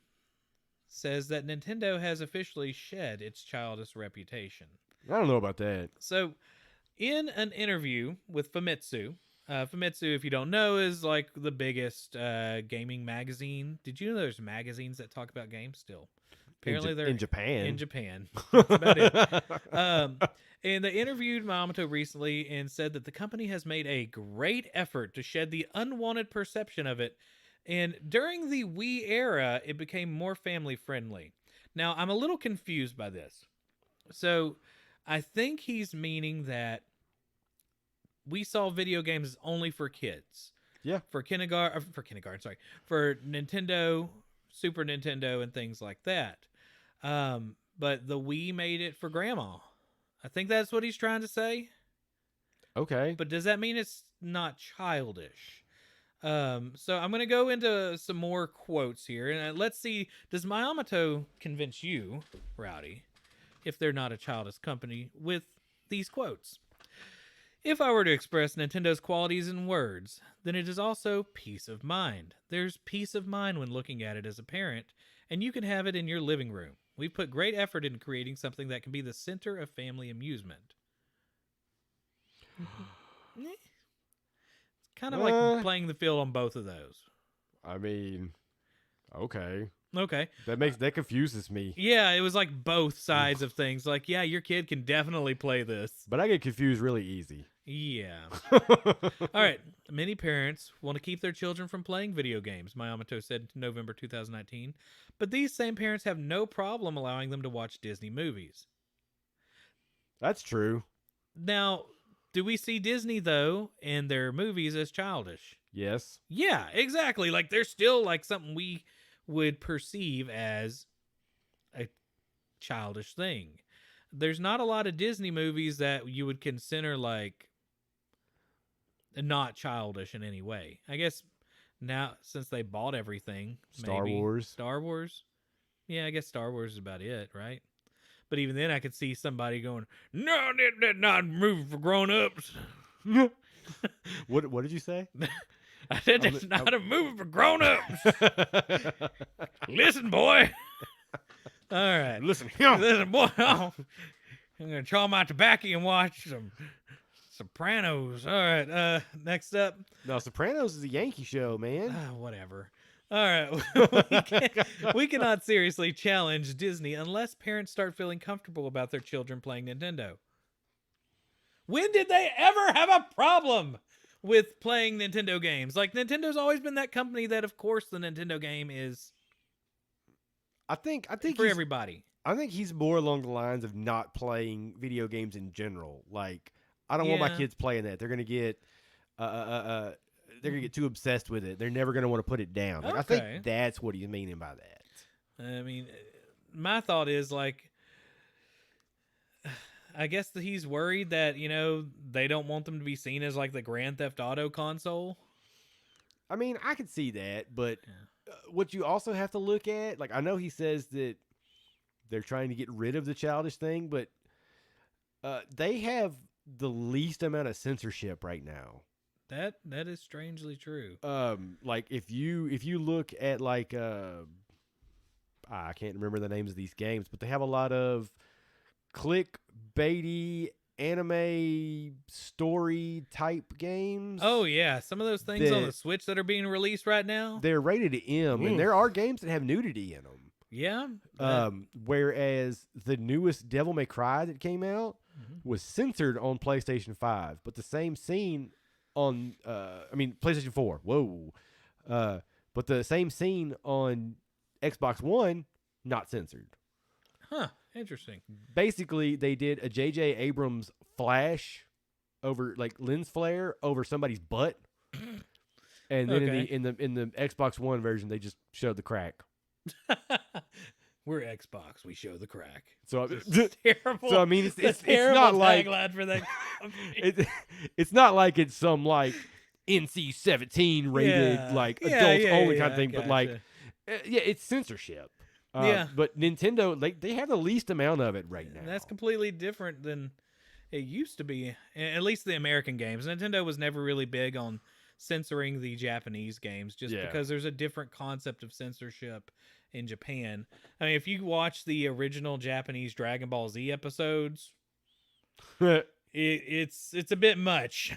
says that Nintendo has officially shed its childish reputation. I don't know about that. So, in an interview with Famitsu, Famitsu, if you don't know, is like the biggest gaming magazine. Did you know there's magazines that talk about games still? Apparently, they're in Japan. In Japan, that's about it. And they interviewed Miyamato recently and said that the company has made a great effort to shed the unwanted perception of it. And during the Wii era, it became more family friendly. Now, I'm a little confused by this. So, I think he's meaning that we saw video games only for kids. Yeah. For kindergarten, sorry. For Nintendo, Super Nintendo, and things like that. But the Wii made it for grandma. I think that's what he's trying to say. Okay. But does that mean it's not childish? So I'm going to go into some more quotes here. And let's see, does Miyamato convince you, Rowdy, if they're not a childish company, with these quotes? If I were to express Nintendo's qualities in words, then it is also peace of mind. There's peace of mind when looking at it as a parent, and you can have it in your living room. We've put great effort into creating something that can be the center of family amusement. It's kind of like playing the field on both of those. I mean, okay. Okay. That confuses me. Yeah, it was like both sides of things. Like, yeah, your kid can definitely play this. But I get confused really easy. Yeah. All right. Many parents want to keep their children from playing video games, Miyamato said in November 2019. But these same parents have no problem allowing them to watch Disney movies. That's true. Now, do we see Disney, though, in their movies as childish? Yes. Yeah, exactly. Like, they're still like something we would perceive as a childish thing. There's not a lot of Disney movies that you would consider like not childish in any way. I guess now, since they bought everything, Star maybe. Wars. Star Wars? Yeah, I guess Star Wars is about it, right? But even then, I could see somebody going, "No, that's not a movie for grown-ups." What did you say? I said it's not a movie for grown-ups. Listen, boy. All right. Listen, boy. I'm gonna chaw my tobacco and watch some Sopranos. All right. Next up. No, Sopranos is a Yankee show, man. Whatever. All right. we cannot seriously challenge Disney unless parents start feeling comfortable about their children playing Nintendo. When did they ever have a problem with playing Nintendo games? Like, Nintendo's always been that company that, of course, the Nintendo game is I think for everybody. I think he's more along the lines of not playing video games in general. Like, I don't want my kids playing that. They're gonna get too obsessed with it. They're never gonna want to put it down. Like, Okay. I think that's what he's meaning by that. I mean, my thought is like, I guess that he's worried that, they don't want them to be seen as like the Grand Theft Auto console. I mean, I could see that, but what you also have to look at, like, I know he says that they're trying to get rid of the childish thing, but they have the least amount of censorship right now. That is strangely true. Like if you look at like I can't remember the names of these games, but they have a lot of clickbaity anime story type games. Oh yeah, some of those things on the Switch that are being released right now. They're rated M, and there are games that have nudity in them. Yeah. Whereas the newest Devil May Cry that came out was censored on PlayStation 5, but the same scene on PlayStation 4. Whoa. But the same scene on Xbox One, not censored. Huh. Interesting. Basically, they did a J.J. Abrams flash over, like, lens flare over somebody's butt, and then in the Xbox One version, they just showed the crack. We're Xbox. We show the crack. So terrible. So I mean, it's not like for that. It's not like it's some like NC-17 rated like adults only kind of thing, but like it's censorship. But Nintendo, they have the least amount of it right now. And that's completely different than it used to be. At least the American games. Nintendo was never really big on censoring the Japanese games just Yeah. because there's a different concept of censorship in Japan. I mean, if you watch the original Japanese Dragon Ball Z episodes, it's a bit much.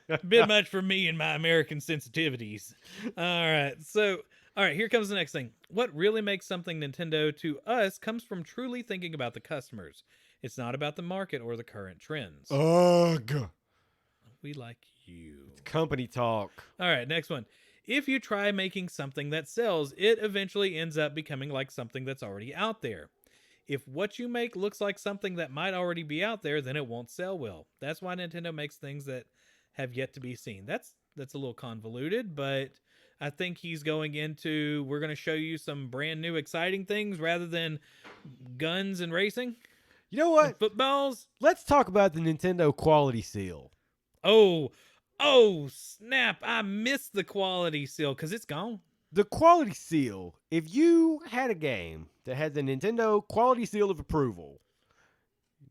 A bit much for me and my American sensitivities. All right, here comes the next thing. What really makes something Nintendo to us comes from truly thinking about the customers. It's not about the market or the current trends. Ugh. We like you. Company talk. All right, next one. If you try making something that sells, it eventually ends up becoming like something that's already out there. If what you make looks like something that might already be out there, then it won't sell well. That's why Nintendo makes things that have yet to be seen. That's a little convoluted, but I think he's going into we're going to show you some brand new exciting things rather than guns and racing. You know what? And footballs. Let's talk about the Nintendo quality seal. Oh, snap. I missed the quality seal because it's gone. The quality seal, if you had a game that had the Nintendo quality seal of approval,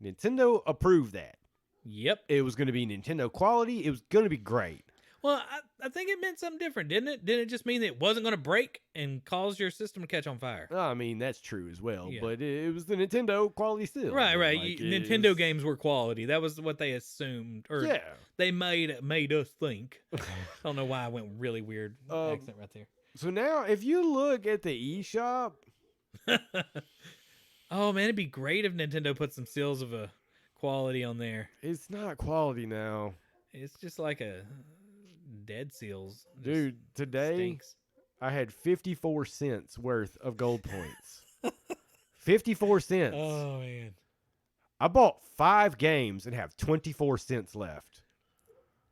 Nintendo approved that. Yep. It was going to be Nintendo quality. It was going to be great. Well, I think it meant something different, didn't it? Didn't it just mean that it wasn't going to break and cause your system to catch on fire? I mean, that's true as well, Yeah. but it was the Nintendo quality seal. Right. Like, Nintendo games were quality. That was what they assumed. Or Yeah. they made us think. I don't know why I went really weird accent right there. So now, if you look at the eShop, oh, man, it'd be great if Nintendo put some seals of a quality on there. it's not quality now. It's just like a dead seals. Just Dude, today stinks. I had 54 cents worth of gold points. 54 cents. Oh, man. I bought 5 games and have 24 cents left.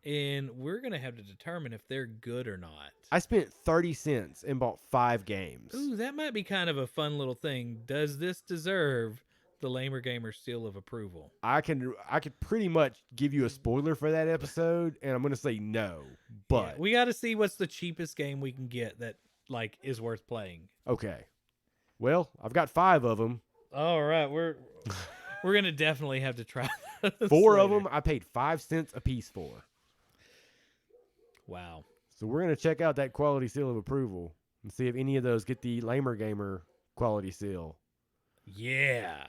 And we're going to have to determine if they're good or not. I spent 30 cents and bought 5 games. Ooh, that might be kind of a fun little thing. Does this deserve the Lamer Gamer seal of approval? I could pretty much give you a spoiler for that episode, and I'm going to say no. But Yeah, we got to see what's the cheapest game we can get that like is worth playing. okay. Well, I've got 5 of them. All right, we're going to definitely have to try those 4 of later. them I paid 5 cents a piece for. Wow. So we're going to check out that quality seal of approval and see if any of those get the Lamer Gamer quality seal. Yeah.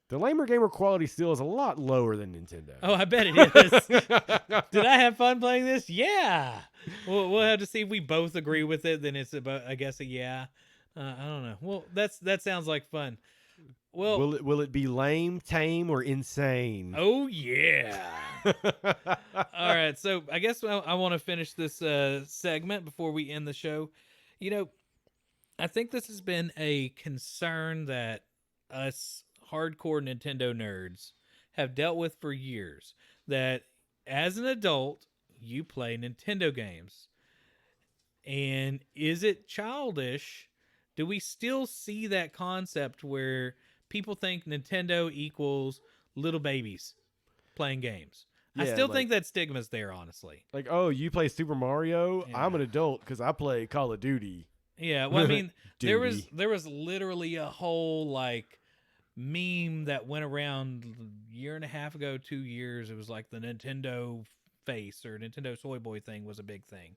The Lamer Gamer quality seal is a lot lower than Nintendo. Oh, I bet it is. Did I have fun playing this? Yeah. We'll have to see if we both agree with it. Then it's about, I guess, a yeah. I don't know. Well, that sounds like fun. Well, will it be lame, tame, or insane? oh yeah. All right, so I guess I want to finish this segment before we end the show. You know, I think this has been a concern that us hardcore Nintendo nerds have dealt with for years. That as an adult, you play Nintendo games. And is it childish? Do we still see that concept where people think Nintendo equals little babies playing games? I Yeah, still like- think that stigma's there, honestly. Like, oh, you play Super Mario? Yeah. I'm an adult because I play Call of Duty. Yeah, well, I mean, there Duty. was literally a whole like meme that went around a year and a half ago, 2 years. It was like the Nintendo face or Nintendo soy boy thing was a big thing.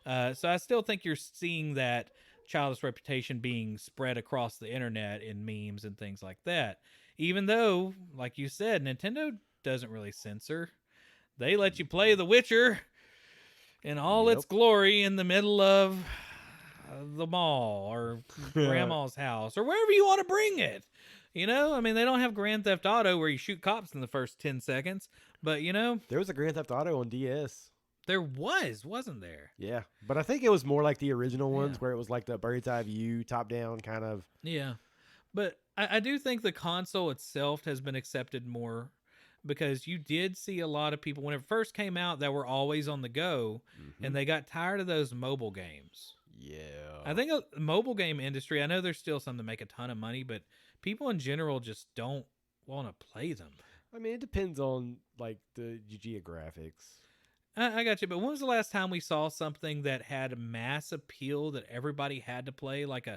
So I still think you're seeing that childish reputation being spread across the internet in memes and things like that. Even though, like you said, Nintendo doesn't really censor. They let you play The Witcher in all its Yep. glory in the middle of the mall or grandma's house or wherever you want to bring it. You know, I mean, they don't have Grand Theft Auto where you shoot cops in the first 10 seconds, but you know, There was a Grand Theft Auto on DS. there wasn't there? Yeah, but I think it was more like the original ones Yeah. where it was like the bird's eye view, top down kind of. Yeah. But I do think the console itself has been accepted more because you did see a lot of people when it first came out that were always on the go and they got tired of those mobile games. Yeah. I think the mobile game industry, I know there's still some that make a ton of money, but people in general just don't want to play them. I mean, it depends on like the geographics. I got you, but when was the last time we saw something that had a mass appeal that everybody had to play? Like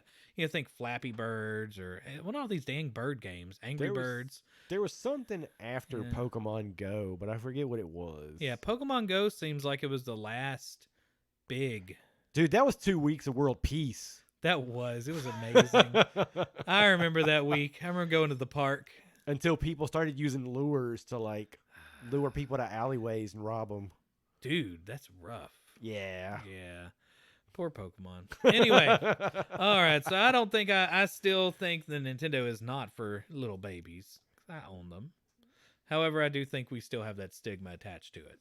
think Flappy Birds or what are all these dang bird games? Angry There was- Birds. There was something after Yeah. Pokemon Go, but I forget what it was. Yeah, Pokemon Go seems like it was the last big. Dude, that was 2 weeks of world peace. It was amazing. I remember that week. I remember going to the park. Until people started using lures to like lure people to alleyways and rob them. Dude, that's rough. Yeah. Yeah. Poor Pokemon. Anyway. All right. So I still think the Nintendo is not for little babies. I own them. However, I do think we still have that stigma attached to it.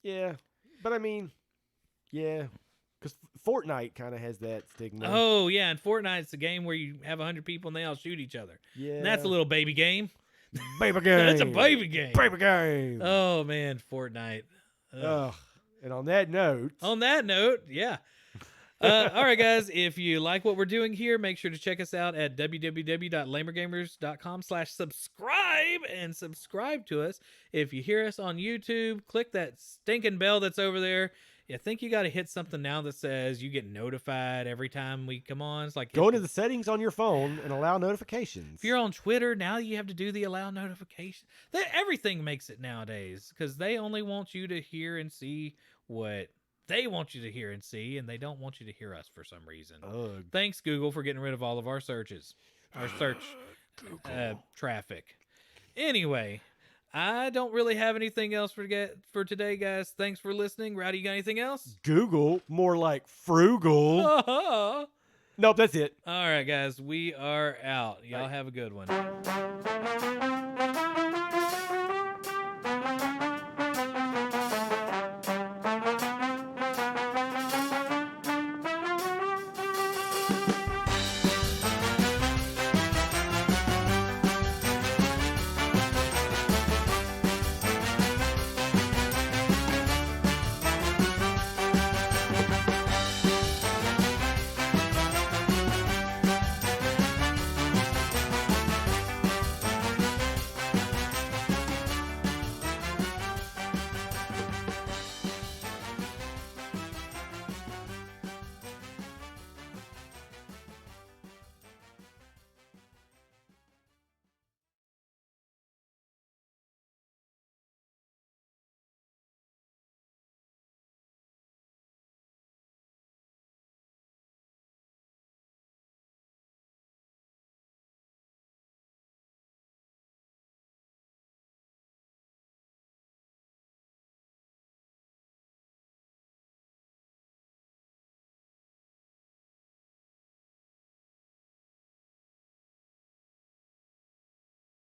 Yeah. But I mean, yeah. Because Fortnite kind of has that stigma. Oh, yeah. And Fortnite's a game where you have 100 people and they all shoot each other. Yeah. And that's a little baby game. Baby game. That's a baby game. Baby game. Oh, man. Fortnite. Ugh. And on that note. Yeah. All right, guys. If you like what we're doing here, make sure to check us out at www.lamergamers.com/subscribe and subscribe to us. If you hear us on YouTube, click that stinking bell that's over there. I think you got to hit something now that says you get notified every time we come on. It's like go into the settings on your phone and allow notifications. If you're on Twitter, now you have to do the allow notification. Everything makes it nowadays because they only want you to hear and see what they want you to hear and see, and they don't want you to hear us for some reason. Ugh. Thanks, Google, for getting rid of all of our searches, our search traffic. Anyway, I don't really have anything else for today, guys. Thanks for listening. Rowdy, you got anything else? Google, more like frugal. Nope, that's it. All right, guys, we are out. Y'all have a good one.